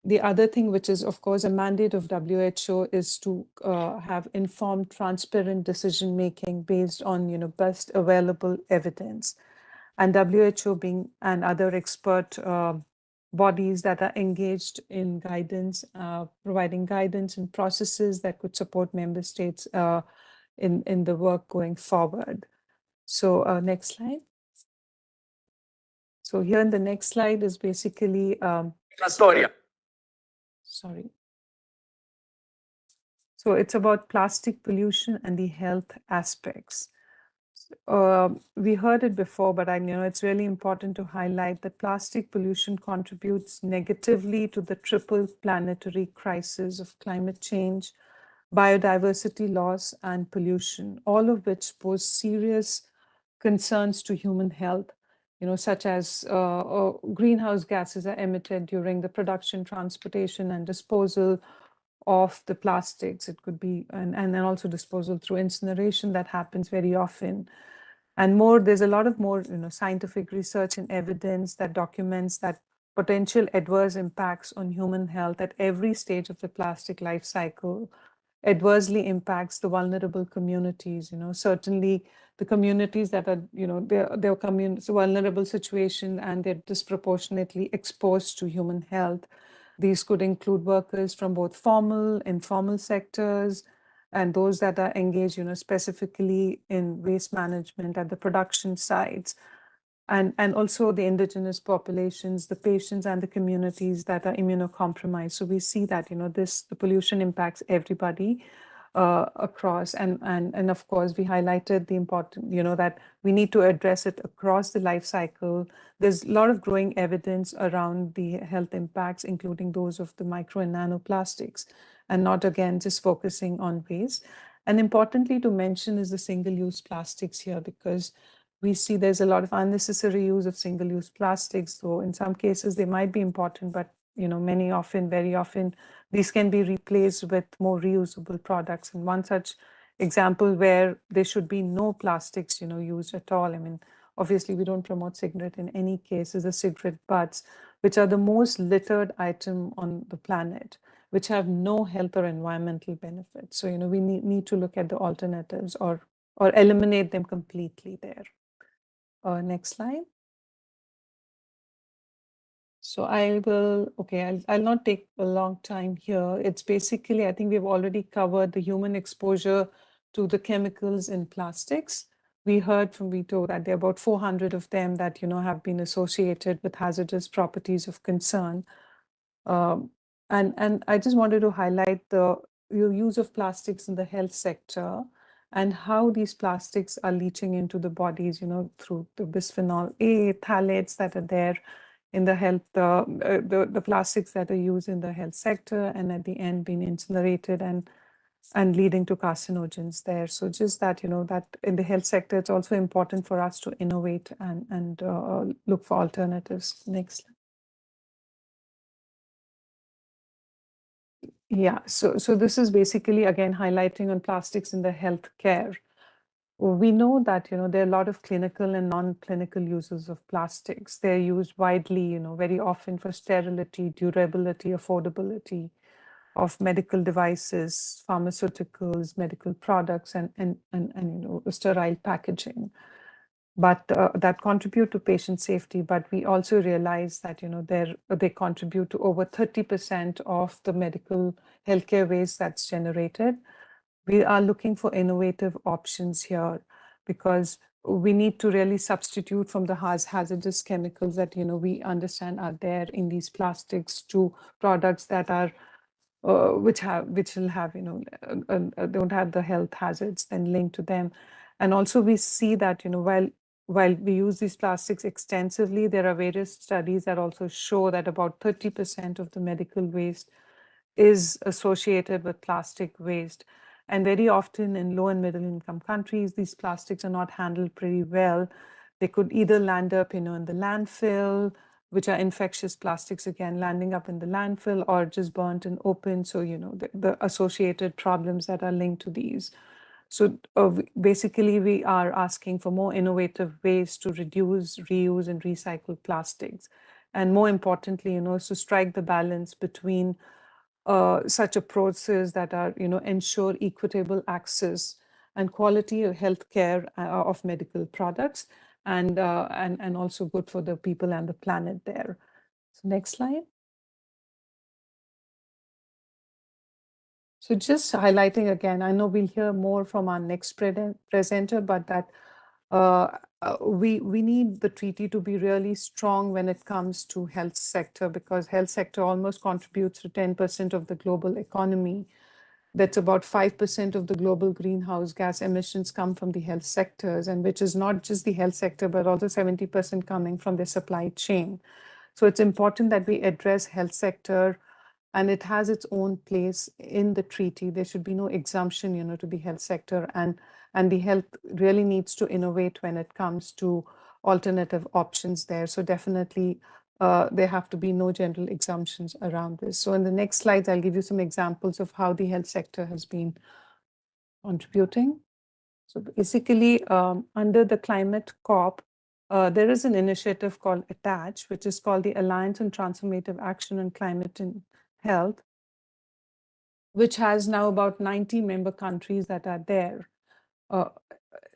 The other thing, which is of course a mandate of WHO, is to have informed, transparent decision making based on best available evidence. And WHO being and other expert bodies that are engaged in guidance, providing guidance and processes that could support member states in the work going forward. So next slide. So here in the next slide is basically, sorry. So it's about plastic pollution and the health aspects. we heard it before, but it's really important to highlight that plastic pollution contributes negatively to the triple planetary crisis of climate change, biodiversity loss, and pollution, all of which pose serious concerns to human health, such as greenhouse gases are emitted during the production, transportation, and disposal of the plastics. It could be, and then also disposal through incineration that happens very often. And there's a lot of more, scientific research and evidence that documents that potential adverse impacts on human health at every stage of the plastic life cycle adversely impacts the vulnerable communities. Certainly the communities that are, they're vulnerable situation and they're disproportionately exposed to human health. These could include workers from both formal, informal sectors, and those that are engaged, specifically in waste management at the production sites, and also the indigenous populations, the patients, and the communities that are immunocompromised. So we see that, the pollution impacts everybody across, and of course we highlighted the important, that we need to address it across the life cycle. There's a lot of growing evidence around the health impacts, including those of the micro and nanoplastics, and not again just focusing on waste. And importantly to mention is the single-use plastics here, because we see there's a lot of unnecessary use of single-use plastics. So in some cases they might be important, but very often, these can be replaced with more reusable products. And one such example where there should be no plastics, used at all. I mean, obviously we don't promote cigarette in any case, is the cigarette butts, which are the most littered item on the planet, which have no health or environmental benefits. So, we need to look at the alternatives or eliminate them completely there. Next slide. So I'll not take a long time here. It's basically, I think we've already covered the human exposure to the chemicals in plastics. We heard from Vito that there are about 400 of them that, have been associated with hazardous properties of concern. And I just wanted to highlight the use of plastics in the health sector and how these plastics are leaching into the bodies, through the bisphenol A, phthalates that are there in the health, the plastics that are used in the health sector, and at the end being incinerated and leading to carcinogens there. So just that, that in the health sector, it's also important for us to innovate and look for alternatives. Next. Yeah, so this is basically, again, highlighting on plastics in the healthcare. We know that, there are a lot of clinical and non-clinical uses of plastics. They're used widely, very often for sterility, durability, affordability of medical devices, pharmaceuticals, medical products, and sterile packaging. But that contribute to patient safety. But we also realize that, they contribute to over 30% of the medical healthcare waste that's generated. We are looking for innovative options here because we need to really substitute from the hazardous chemicals that, we understand are there in these plastics to products that are, which will have, don't have the health hazards then linked to them. And also we see that, while we use these plastics extensively, there are various studies that also show that about 30% of the medical waste is associated with plastic waste. And very often in low and middle income countries, these plastics are not handled pretty well. They could either land up, in the landfill, which are infectious plastics, again, landing up in the landfill, or just burnt and open. So, the associated problems that are linked to these. So basically, we are asking for more innovative ways to reduce, reuse, and recycle plastics. And more importantly, to strike the balance between such approaches that are, ensure equitable access and quality of healthcare of medical products, and also good for the people and the planet there. So next slide. So just highlighting again, I know we'll hear more from our next presenter, but that we need the treaty to be really strong when it comes to health sector, because health sector almost contributes to 10% of the global economy. that's about 5% of the global greenhouse gas emissions come from the health sectors, and which is not just the health sector, but also 70% coming from the supply chain. So it's important that we address health sector, and it has its own place in the treaty. There should be no exemption, to the health sector, and the health really needs to innovate when it comes to alternative options there. So definitely there have to be no general exemptions around this. So in the next slides, I'll give you some examples of how the health sector has been contributing. So basically, under the climate COP, there is an initiative called ATTACH, which is called the Alliance on Transformative Action on Climate and Health, which has now about 90 member countries that are there.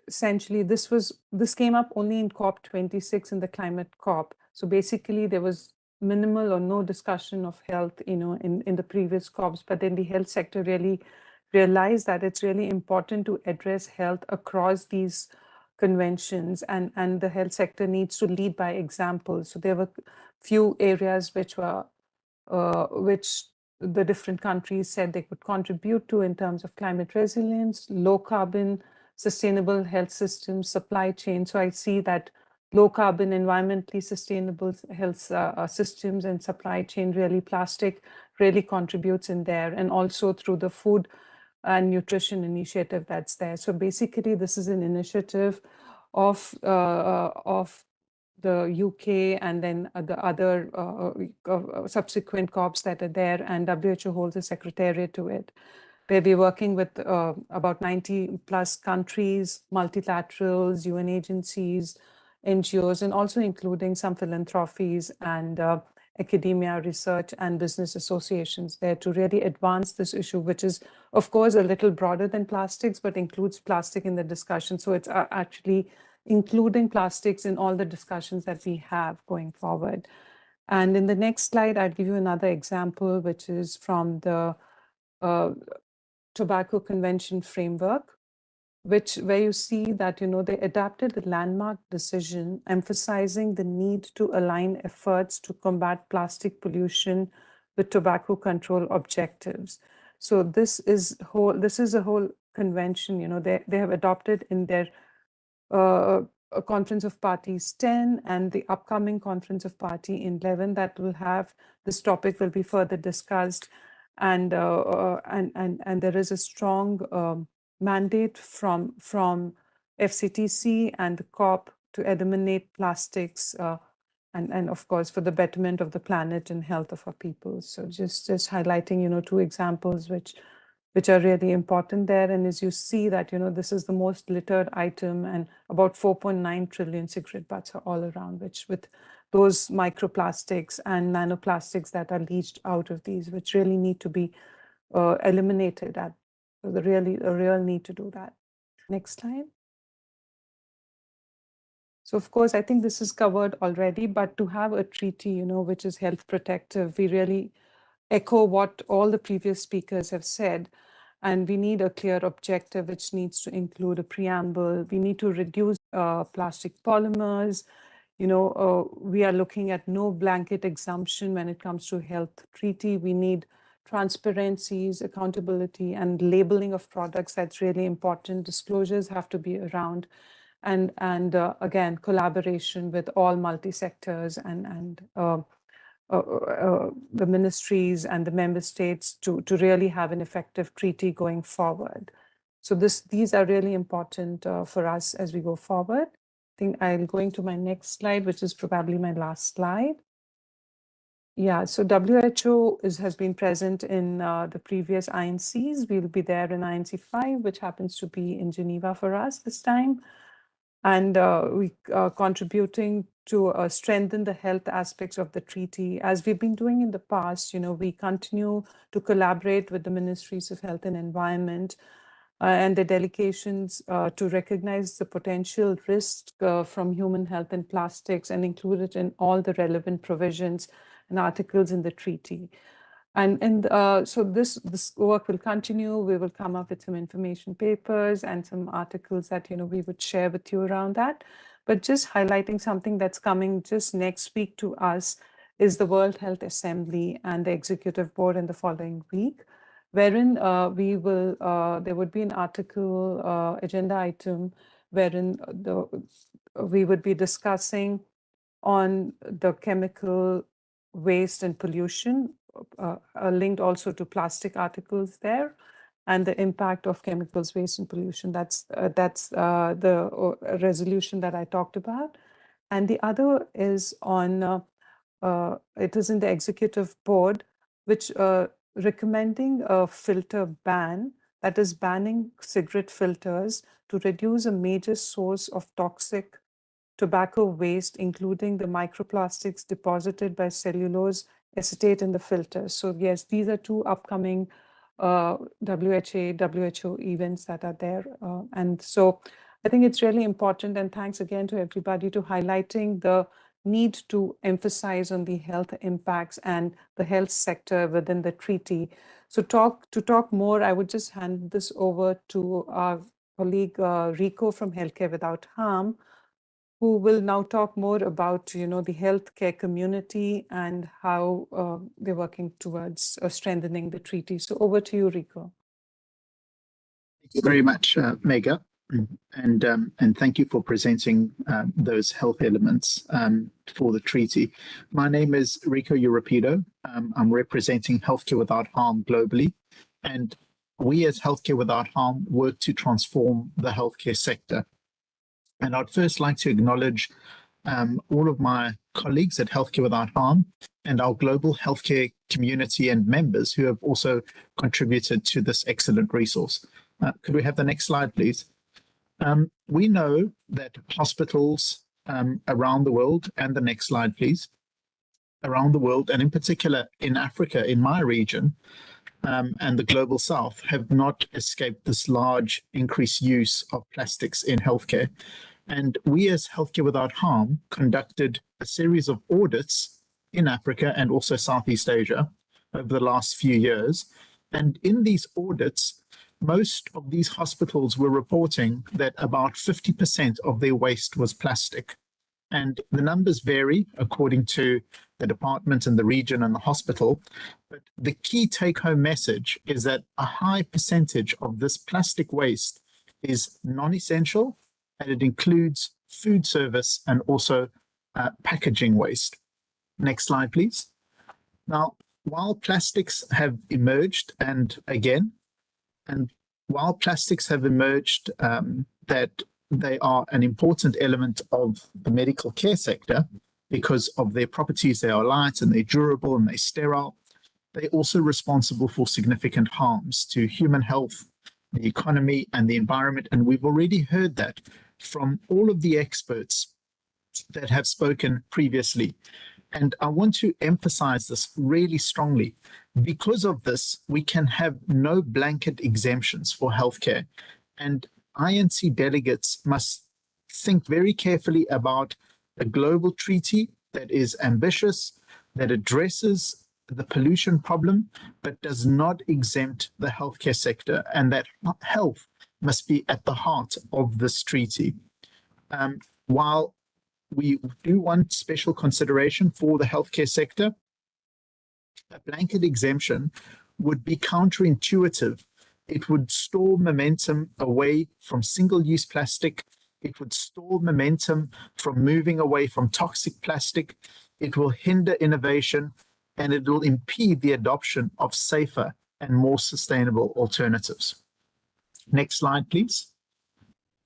Essentially, this came up only in COP26 in the climate COP. So basically, there was minimal or no discussion of health, in the previous COPs, but then the health sector really realized that it's really important to address health across these conventions, and the health sector needs to lead by example. So there were few areas which the different countries said they could contribute to in terms of climate resilience, low carbon, sustainable health systems, supply chain. So I see that low carbon, environmentally sustainable health systems and supply chain, really plastic really contributes in there, and also through the food and nutrition initiative that's there. So basically, this is an initiative of the UK and then the other subsequent COPs that are there, and WHO holds a secretariat to it, where we're working with about 90 plus countries, multilaterals, UN agencies, NGOs, and also including some philanthropies and academia, research, and business associations there to really advance this issue, which is, of course, a little broader than plastics, but includes plastic in the discussion. So it's actually including plastics in all the discussions that we have going forward. And in the next slide, I'll give you another example, which is from the Tobacco Convention framework, where you see that, they adapted the landmark decision, emphasizing the need to align efforts to combat plastic pollution with tobacco control objectives. So this is a whole convention, they have adopted in their a Conference of Parties 10 and the upcoming Conference of Party 11 that will have this topic will be further discussed, and there is a strong mandate from FCTC and the COP to eliminate plastics, and of course for the betterment of the planet and health of our people. So just highlighting, two examples which are really important there. And as you see that, this is the most littered item, and about 4.9 trillion cigarette butts are all around, which with those microplastics and nanoplastics that are leached out of these, which really need to be eliminated. So a real need to do that. Next slide. So of course, I think this is covered already, but to have a treaty, which is health protective, we really echo what all the previous speakers have said. And we need a clear objective, which needs to include a preamble. We need to reduce plastic polymers. We are looking at no blanket exemption when it comes to health treaty. We need transparencies, accountability, and labeling of products. That's really important. Disclosures have to be around. And again, collaboration with all multi-sectors and the ministries and the member states to really have an effective treaty going forward. So these are really important for us as we go forward. I think I'm going to my next slide, which is probably my last slide. Yeah, so WHO has been present in the previous INCs. We'll be there in INC 5, which happens to be in Geneva for us this time. And we are contributing to strengthen the health aspects of the treaty. As we've been doing in the past, we continue to collaborate with the Ministries of Health and Environment and the delegations to recognize the potential risk from human health and plastics and include it in all the relevant provisions and articles in the treaty. And so this work will continue. We will come up with some information papers and some articles that we would share with you around that. But just highlighting something that's coming just next week to us is the World Health Assembly and the Executive Board in the following week, wherein there would be an article, agenda item, wherein we would be discussing on the chemical waste and pollution, linked also to plastic articles there, and the impact of chemicals, waste, and pollution. That's the resolution that I talked about. And the other is on, it is in the executive board, which recommending a filter ban, that is banning cigarette filters to reduce a major source of toxic tobacco waste, including the microplastics deposited by cellulose acetate in the filters. So yes, these are two upcoming WHO events that are there. And so I think it's really important, and thanks again to everybody to highlighting the need to emphasize on the health impacts and the health sector within the treaty. So to talk more, I would just hand this over to our colleague Rico from Healthcare Without Harm, who will now talk more about, the healthcare community and how they're working towards strengthening the treaty. So over to you, Rico. Thank you very much, Megha, and thank you for presenting those health elements for the treaty. My name is Rico Euripido. I'm representing Healthcare Without Harm globally, and we as Healthcare Without Harm work to transform the healthcare sector. And I'd first like to acknowledge all of my colleagues at Healthcare Without Harm and our global healthcare community and members who have also contributed to this excellent resource. Could we have the next slide, please? We know that hospitals around the world, and the next slide, please, around the world, and in particular in Africa, in my region, and the global south, have not escaped this large increased use of plastics in healthcare. And we as Healthcare Without Harm conducted a series of audits in Africa and also Southeast Asia over the last few years. And in these audits, most of these hospitals were reporting that about 50% of their waste was plastic. And the numbers vary according to the department and the region and the hospital. But the key take-home message is that a high percentage of this plastic waste is non-essential, and it includes food service and also packaging waste. Next slide, please. Now, while plastics have emerged, while plastics have emerged that they are an important element of the medical care sector because of their properties, they are light and they're durable and they're sterile, they're also responsible for significant harms to human health, the economy, and the environment. And we've already heard that from all of the experts that have spoken previously. And I want to emphasize this really strongly. Because of this, we can have no blanket exemptions for healthcare. And INC delegates must think very carefully about a global treaty that is ambitious, that addresses the pollution problem, but does not exempt the healthcare sector, and that health must be at the heart of this treaty. While we do want special consideration for the healthcare sector, a blanket exemption would be counterintuitive. It would stall momentum away from single-use plastic. It would stall momentum from moving away from toxic plastic. It will hinder innovation, and it will impede the adoption of safer and more sustainable alternatives. Next slide, please.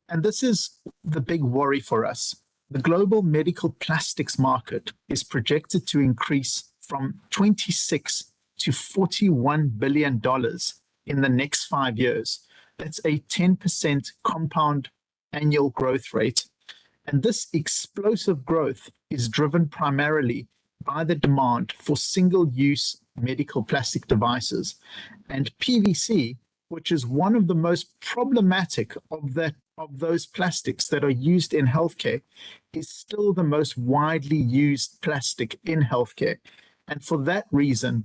And this is the big worry for us. The global medical plastics market is projected to increase from $26 to $41 billion in the next 5 years. That's a 10% compound annual growth rate. And this explosive growth is driven primarily by the demand for single-use medical plastic devices. And PVC, which is one of the most problematic of those plastics that are used in healthcare, is still the most widely used plastic in healthcare. And for that reason,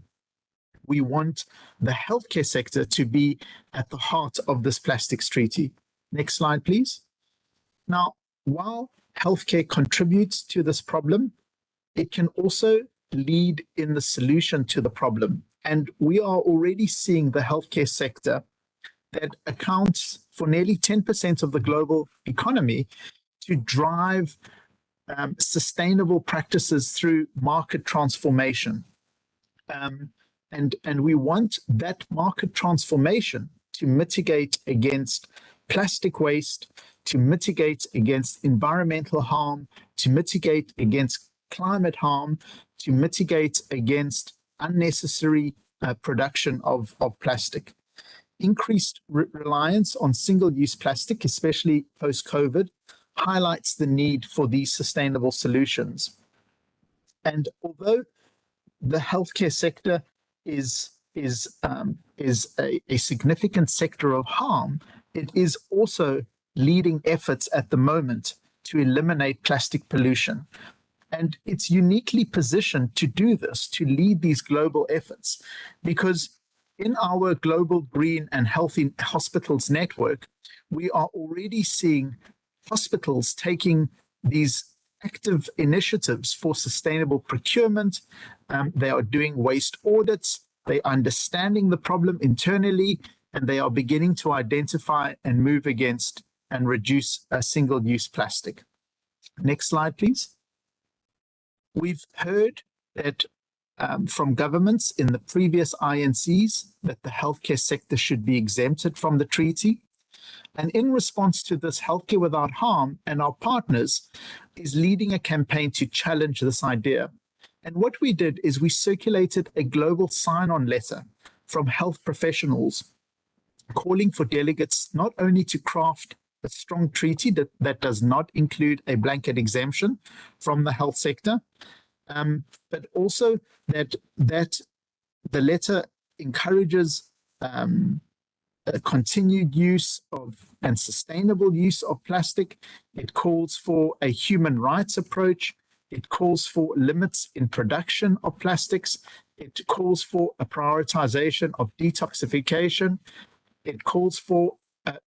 we want the healthcare sector to be at the heart of this plastics treaty. Next slide, please. Now, while healthcare contributes to this problem, it can also lead in the solution to the problem. And we are already seeing the healthcare sector that accounts for nearly 10% of the global economy to drive sustainable practices through market transformation. And we want that market transformation to mitigate against plastic waste, to mitigate against environmental harm, to mitigate against climate harm, to mitigate against unnecessary production of plastic. Increased reliance on single-use plastic, especially post-COVID, highlights the need for these sustainable solutions. And although the healthcare sector is a significant sector of harm, it is also leading efforts at the moment to eliminate plastic pollution. And it's uniquely positioned to do this, to lead these global efforts, because in our global green and healthy hospitals network, we are already seeing hospitals taking these active initiatives for sustainable procurement. They are doing waste audits, they are understanding the problem internally, and they are beginning to identify and move against and reduce single-use plastic. Next slide, please. We've heard that from governments in the previous INCs that the healthcare sector should be exempted from the treaty. And in response to this, Healthcare Without Harm and our partners is leading a campaign to challenge this idea. And what we did is we circulated a global sign-on letter from health professionals calling for delegates not only to craft a strong treaty that does not include a blanket exemption from the health sector, but also that the letter encourages a continued use of and sustainable use of plastic. It calls for a human rights approach. It calls for limits in production of plastics. It calls for a prioritization of detoxification. It calls for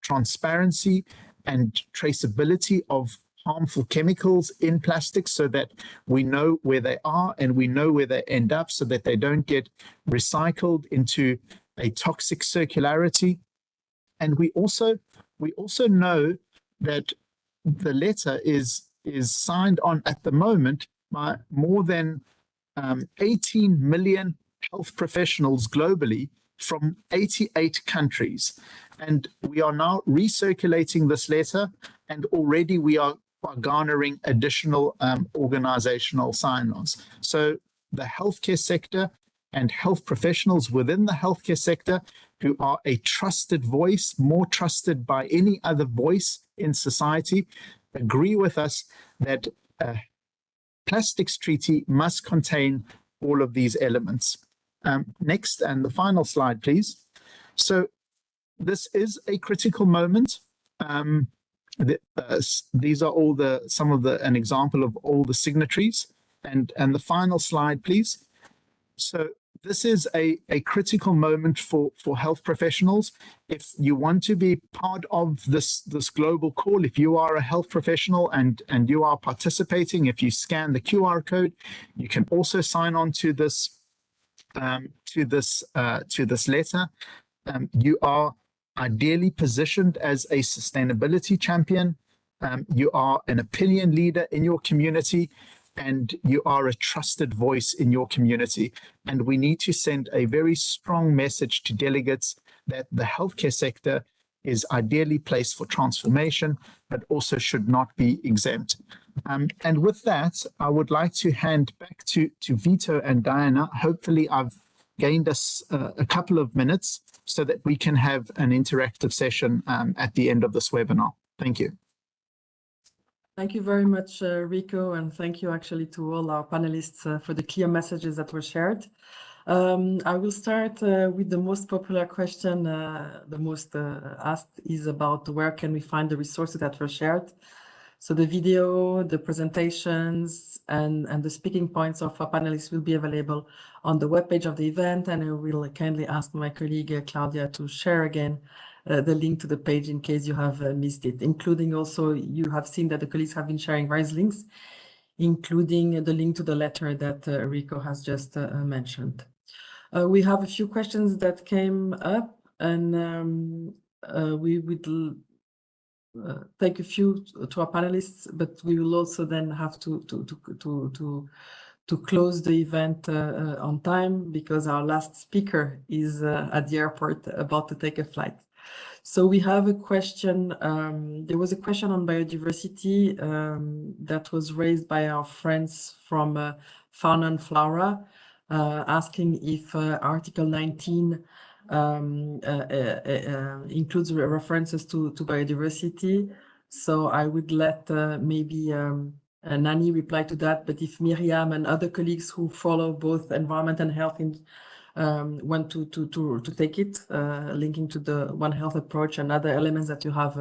transparency and traceability of harmful chemicals in plastics so that we know where they are and we know where they end up so that they don't get recycled into a toxic circularity. And we also know that the letter is signed on at the moment by more than 18 million health professionals globally from 88 countries. And we are now recirculating this letter, and already we are garnering additional organizational sign-ons. So the healthcare sector and health professionals within the healthcare sector who are a trusted voice, more trusted by any other voice in society, agree with us that a plastics treaty must contain all of these elements. Next, and the final slide, please. So this is a critical moment. These are all an example of all the signatories. And the final slide, please. So this is a critical moment for health professionals. If you want to be part of this global call, if you are a health professional and you are participating, if you scan the QR code, you can also sign on to this letter. You are ideally positioned as a sustainability champion. You are an opinion leader in your community, and you are a trusted voice in your community. And we need to send a very strong message to delegates that the healthcare sector is ideally placed for transformation, but also should not be exempt. And with that, I would like to hand back to Vito and Diana. Hopefully I've gained us a couple of minutes so that we can have an interactive session at the end of this webinar. Thank you. Thank you very much, Rico, and thank you actually to all our panelists for the clear messages that were shared. I will start with the most popular question, the most asked is about where can we find the resources that were shared. So the video, the presentations, and the speaking points of our panelists will be available on the webpage of the event, and I will kindly ask my colleague Claudia to share again the link to the page in case you have missed it, including also, you have seen that the colleagues have been sharing various links, including the link to the letter that Rico has just mentioned. We have a few questions that came up, and we would take a few to our panelists, but we will also then have to close the event on time because our last speaker is at the airport about to take a flight. So we have a question. There was a question on biodiversity that was raised by our friends from Fauna and Flora, asking if Article 19 includes references to biodiversity. So I would let maybe Nani reply to that, but if Miriam and other colleagues who follow both environment and health want to take it, linking to the One Health approach and other elements that you have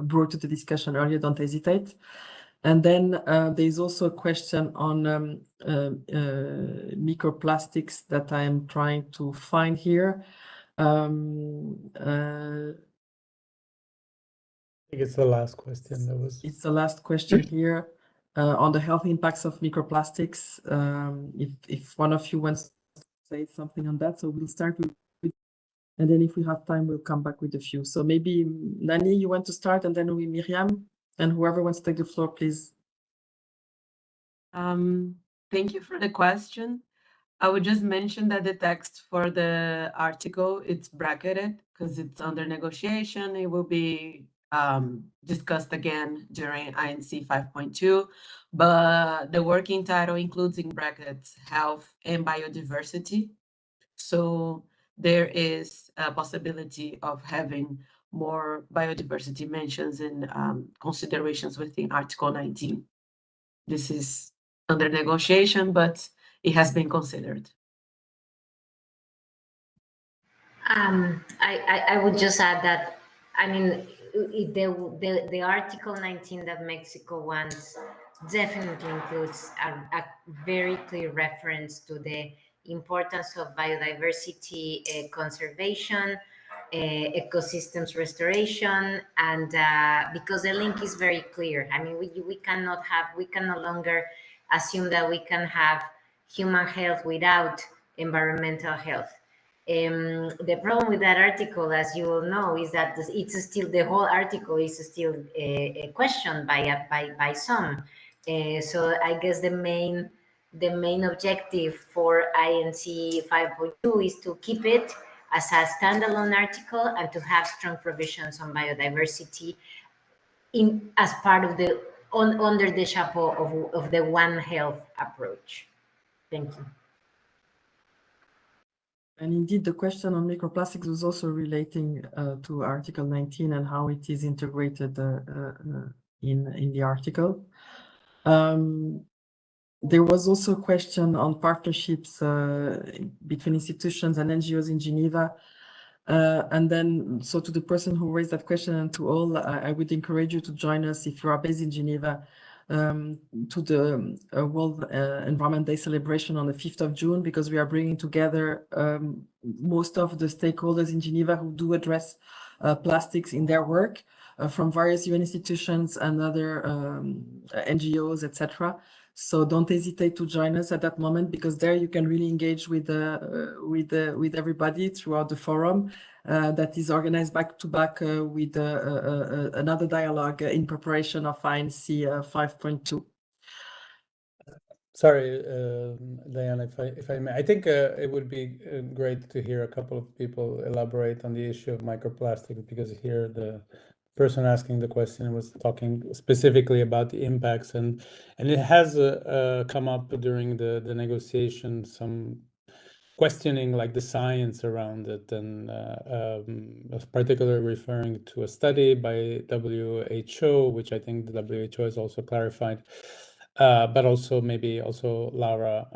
brought to the discussion earlier, don't hesitate. And then there's also a question on microplastics that I am trying to find here. I think it's the last question that was. It's the last question here on the health impacts of microplastics. If one of you wants to say something on that, so we'll start with, and then if we have time, we'll come back with a few. So maybe Nani, you want to start, and then we Miriam, and whoever wants to take the floor, please. Thank you for the question. I would just mention that the text for the article, it's bracketed because it's under negotiation. It will be discussed again during INC 5.2, but the working title includes in brackets health and biodiversity. So there is a possibility of having more biodiversity mentions and considerations within Article 19. This is under negotiation, but it has been considered. I would just add that, I mean, the Article 19 that Mexico wants definitely includes a very clear reference to the importance of biodiversity conservation, ecosystems restoration, and because the link is very clear. I mean, we can no longer assume that we can have human health without environmental health. The problem with that article, as you all know, is that it's still, the whole article is still questioned by some. So I guess the main objective for INC 5.2 is to keep it as a standalone article and to have strong provisions on biodiversity as part of the under the chapeau of the One Health approach. Thank you. And indeed, the question on microplastics was also relating to Article 19 and how it is integrated in the article. There was also a question on partnerships between institutions and NGOs in Geneva. And then, so to the person who raised that question and to all, I would encourage you to join us if you are based in Geneva to the World Environment Day celebration on the 5th of June, because we are bringing together most of the stakeholders in Geneva who do address plastics in their work from various UN institutions and other NGOs, etc. So don't hesitate to join us at that moment, because there you can really engage with everybody throughout the forum that is organized back to back with another dialogue in preparation of INC 5.2. Sorry, Diana, if I may, I think it would be great to hear a couple of people elaborate on the issue of microplastics, because here the person asking the question was talking specifically about the impacts, and it has come up during the negotiation, some questioning like the science around it, and particularly referring to a study by WHO, which I think the WHO has also clarified. But also maybe also Laura,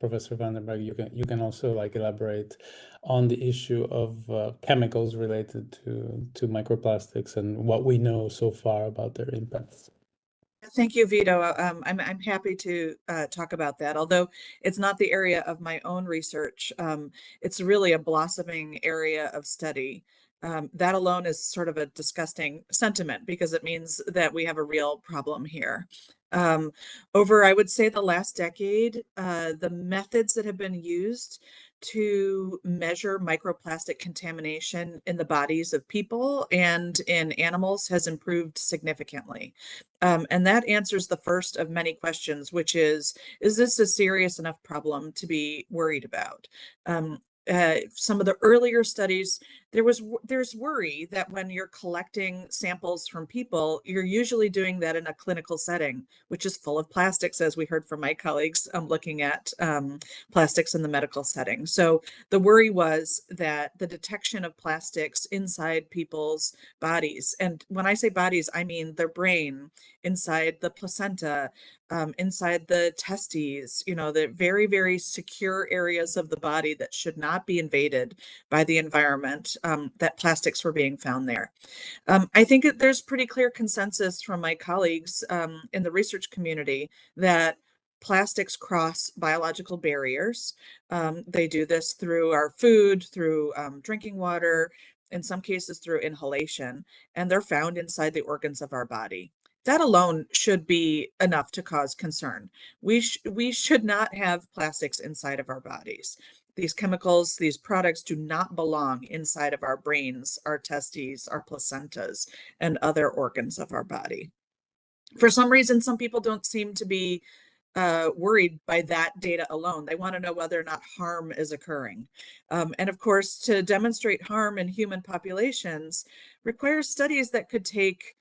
Professor Vandenberg, you can also like elaborate on the issue of chemicals related to microplastics and what we know so far about their impacts. Thank you, Vito. I'm happy to talk about that. Although it's not the area of my own research, it's really a blossoming area of study. That alone is sort of a disgusting sentiment, because it means that we have a real problem here. Over, I would say, the last decade, the methods that have been used to measure microplastic contamination in the bodies of people and in animals has improved significantly. And that answers the first of many questions, which is this a serious enough problem to be worried about? Some of the earlier studies, there's worry that when you're collecting samples from people, you're usually doing that in a clinical setting, which is full of plastics, as we heard from my colleagues looking at plastics in the medical setting. So the worry was that the detection of plastics inside people's bodies, and when I say bodies, I mean their brain, inside the placenta, inside the testes, the very, very secure areas of the body that should not be invaded by the environment, that plastics were being found there. I think there's pretty clear consensus from my colleagues in the research community that plastics cross biological barriers. They do this through our food, through drinking water, in some cases through inhalation, and they're found inside the organs of our body. That alone should be enough to cause concern. We should not have plastics inside of our bodies. These chemicals, these products do not belong inside of our brains, our testes, our placentas, and other organs of our body. For some reason, some people don't seem to be worried by that data alone. They want to know whether or not harm is occurring. And of course, to demonstrate harm in human populations requires studies that could take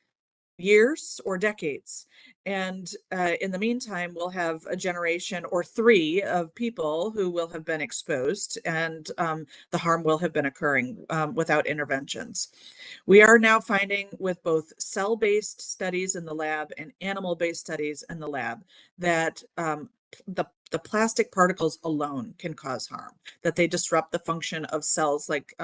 years or decades. And in the meantime, we'll have a generation or three of people who will have been exposed, and the harm will have been occurring without interventions. We are now finding with both cell-based studies in the lab and animal-based studies in the lab that the plastic particles alone can cause harm, that they disrupt the function of cells like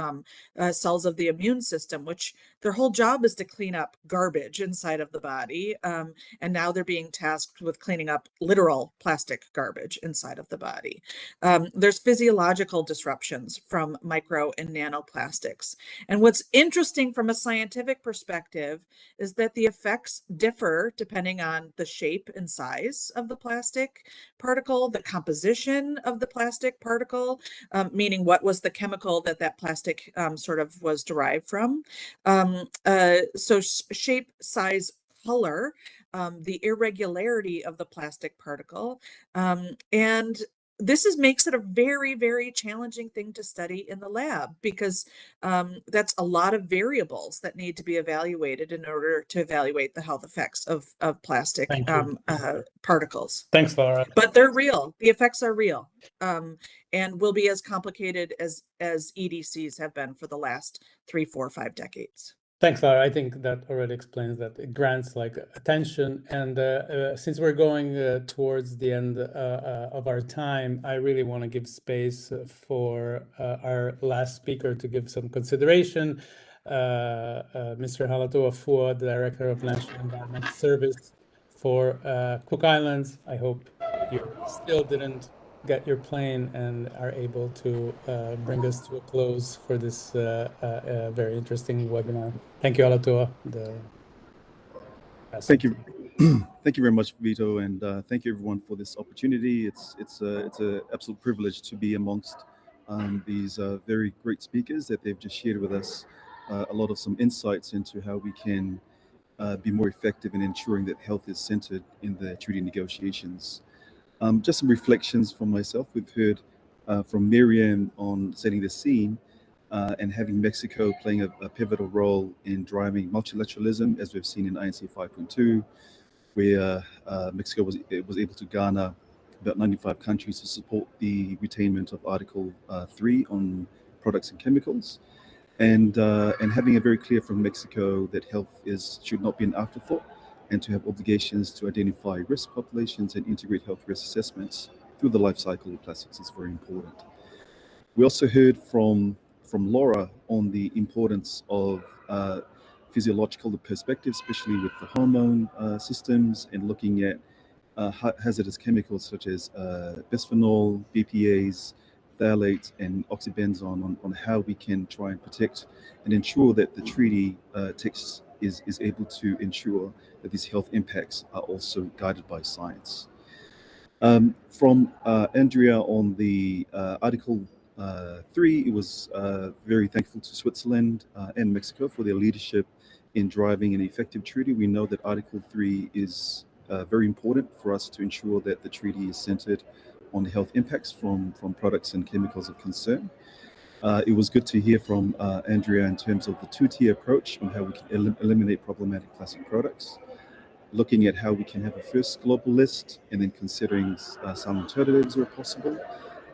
cells of the immune system, which their whole job is to clean up garbage inside of the body. And now they're being tasked with cleaning up literal plastic garbage inside of the body. There's physiological disruptions from micro and nanoplastics. And what's interesting from a scientific perspective is that the effects differ depending on the shape and size of the plastic particle, the composition of the plastic particle, meaning what was the chemical that plastic sort of was derived from. So shape, size, color, the irregularity of the plastic particle, and this makes it a very, very challenging thing to study in the lab, because that's a lot of variables that need to be evaluated in order to evaluate the health effects of plastic particles. Thanks, Laura. But they're real. The effects are real, and will be as complicated as EDCs have been for the last 3, 4, 5 decades. Thanks, Laura. I think that already explains that it grants attention. And since we're going towards the end of our time, I really want to give space for our last speaker to give some consideration. Mr. Halatoa Fua, the Director of National Environmental Service for Cook Islands. I hope you still didn't get your plane and are able to bring us to a close for this very interesting webinar. Thank you, Halatoa. Thank you. Thank you very much, Vito, and thank you everyone for this opportunity. It's an absolute privilege to be amongst these very great speakers that they've just shared with us a lot of some insights into how we can be more effective in ensuring that health is centered in the treaty negotiations. Just some reflections from myself. We've heard from Miriam on setting the scene and having Mexico playing a pivotal role in driving multilateralism, as we've seen in INC 5.2, where Mexico was able to garner about 95 countries to support the retainment of Article 3 on products and chemicals, and having a very clear from Mexico that health should not be an afterthought, and to have obligations to identify risk populations and integrate health risk assessments through the life cycle of plastics is very important. We also heard from Laura on the importance of physiological perspective, especially with the hormone systems, and looking at hazardous chemicals such as bisphenol, BPAs, phthalates, and oxybenzone on how we can try and protect and ensure that the treaty takes is able to ensure that these health impacts are also guided by science. From Andrea on the Article 3, it was very thankful to Switzerland and Mexico for their leadership in driving an effective treaty. We know that Article 3 is very important for us to ensure that the treaty is centered on the health impacts from products and chemicals of concern. It was good to hear from Andrea in terms of the two-tier approach on how we can eliminate problematic plastic products, looking at how we can have a first global list and then considering some alternatives where possible,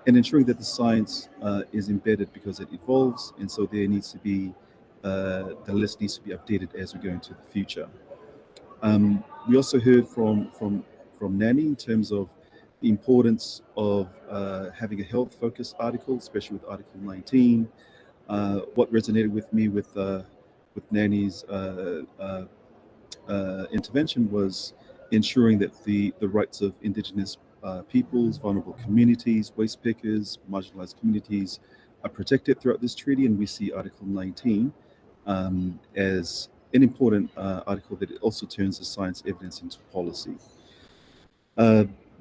and ensuring that the science is embedded because it evolves, and so there needs to be the list needs to be updated as we go into the future. We also heard from Nani in terms of the importance of having a health-focused article, especially with Article 19. What resonated with me with Nani's intervention was ensuring that the rights of Indigenous peoples, vulnerable communities, waste pickers, marginalized communities are protected throughout this treaty, and we see Article 19 as an important article that it also turns the science evidence into policy.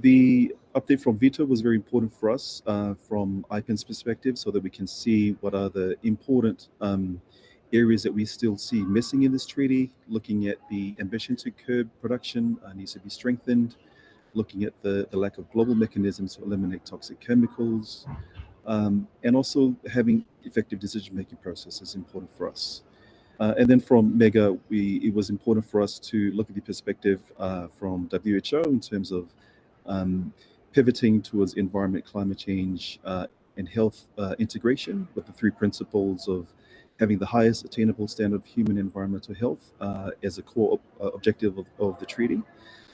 The update from Vito was very important for us from IPEN's perspective, so that we can see what are the important areas that we still see missing in this treaty. Looking at the ambition to curb production needs to be strengthened, looking at the lack of global mechanisms to eliminate toxic chemicals, and also having effective decision-making process is important for us. And then from Mega, it was important for us to look at the perspective from WHO in terms of pivoting towards environment, climate change, and health integration with the three principles of having the highest attainable standard of human environmental health as a core objective of the treaty.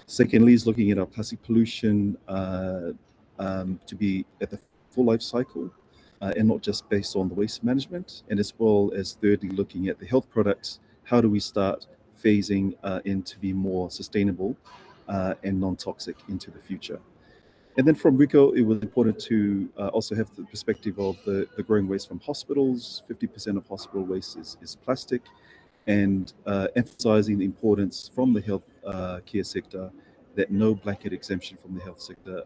Secondly is looking at our plastic pollution to be at the full life cycle and not just based on the waste management. And as well as thirdly, looking at the health products, how do we start phasing in to be more sustainable and non-toxic into the future. And then from Rico, it was important to also have the perspective of the growing waste from hospitals. 50% of hospital waste is plastic, and emphasizing the importance from the health care sector that no blanket exemption from the health sector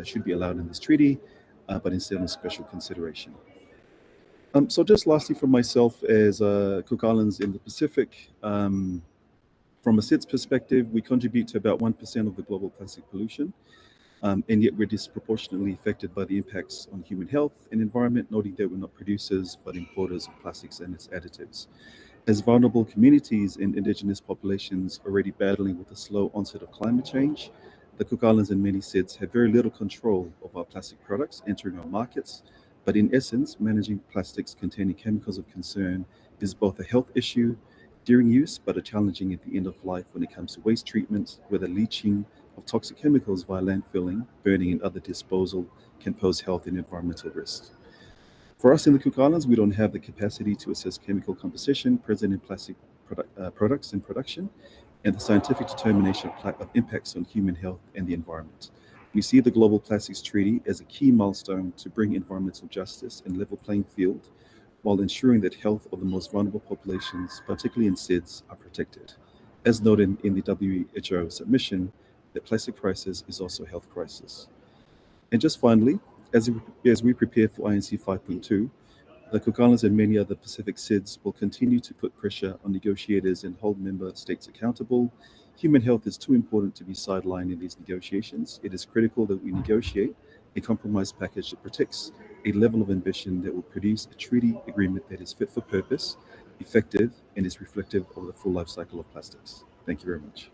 should be allowed in this treaty, but instead on special consideration. So just lastly from myself as Cook Islands in the Pacific, from a SIDS perspective, we contribute to about 1% of the global plastic pollution, and yet we're disproportionately affected by the impacts on human health and environment, noting that we're not producers, but importers of plastics and its additives. As vulnerable communities and indigenous populations already battling with the slow onset of climate change, the Cook Islands and many SIDS have very little control of our plastic products entering our markets, but in essence, managing plastics containing chemicals of concern is both a health issue during use, but a challenging at the end of life when it comes to waste treatment, where the leaching of toxic chemicals via landfilling, burning, and other disposal can pose health and environmental risks. For us in the Cook Islands, we don't have the capacity to assess chemical composition present in plastic products in production and the scientific determination of impacts on human health and the environment. We see the Global Plastics Treaty as a key milestone to bring environmental justice and level playing field, while ensuring that health of the most vulnerable populations, particularly in SIDS, are protected. As noted in the WHO submission, the plastic crisis is also a health crisis. And just finally, as we prepare for INC 5.2, the Cook Islands and many other Pacific SIDS will continue to put pressure on negotiators and hold member states accountable. Human health is too important to be sidelined in these negotiations. It is critical that we negotiate a compromise package that protects a level of ambition that will produce a treaty agreement that is fit for purpose, effective, and is reflective of the full life cycle of plastics. Thank you very much.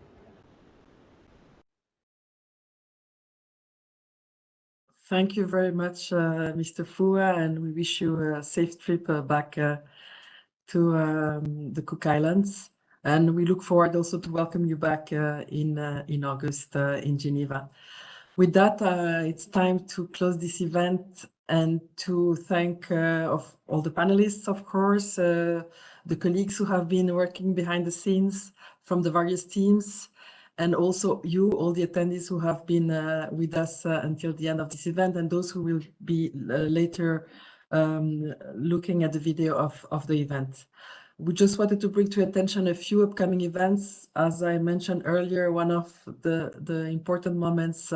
Thank you very much, Mr. Fua, and we wish you a safe trip back to the Cook Islands. And we look forward also to welcome you back in August in Geneva. With that, it's time to close this event and to thank of all the panelists, of course, the colleagues who have been working behind the scenes from the various teams, and also you, all the attendees who have been with us until the end of this event, and those who will be later looking at the video of the event. We just wanted to bring to attention a few upcoming events. As I mentioned earlier, one of the important moments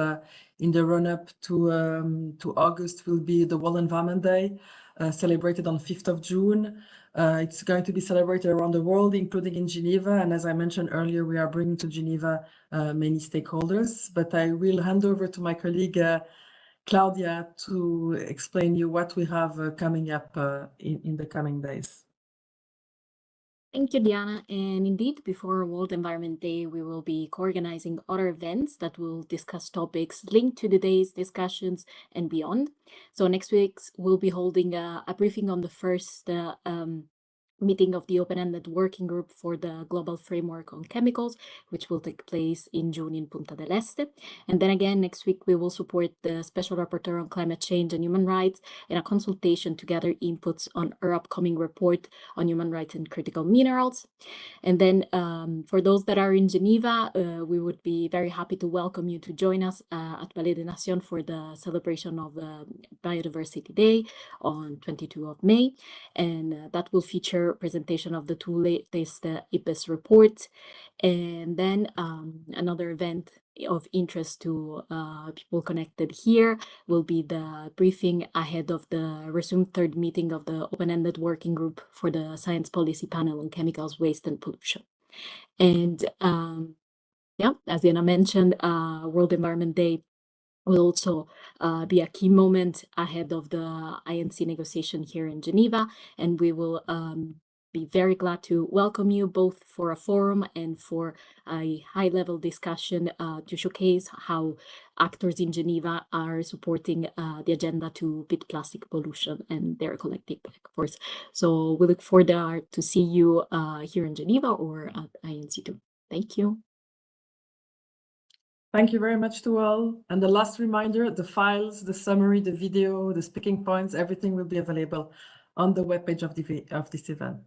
in the run-up to August will be the World Environment Day, celebrated on 5th of June. It's going to be celebrated around the world, including in Geneva. And as I mentioned earlier, we are bringing to Geneva many stakeholders. But I will hand over to my colleague, Claudia, to explain you what we have coming up in the coming days. Thank you, Diana. And indeed, before World Environment Day, we will be co-organizing other events that will discuss topics linked to today's discussions and beyond. So next week, we'll be holding a briefing on the first meeting of the open-ended working group for the global framework on chemicals, which will take place in June in Punta del Este. And then again, next week, we will support the Special Rapporteur on Climate Change and Human Rights in a consultation to gather inputs on our upcoming report on human rights and critical minerals. And then for those that are in Geneva, we would be very happy to welcome you to join us at Palais des Nations for the celebration of the Biodiversity Day on 22 of May. And that will feature presentation of the two latest IPBES reports. And then another event of interest to people connected here will be the briefing ahead of the resumed third meeting of the open-ended working group for the Science Policy Panel on Chemicals, Waste and Pollution. And yeah, as Diana mentioned, World Environment Day will also be a key moment ahead of the INC negotiation here in Geneva, and we will be very glad to welcome you both for a forum and for a high-level discussion to showcase how actors in Geneva are supporting the agenda to beat plastic pollution and their collective efforts. So we look forward to see you here in Geneva or at INC2. Thank you. Thank you very much to all. And the last reminder, the files, the summary, the video, the speaking points, everything will be available on the webpage of this event.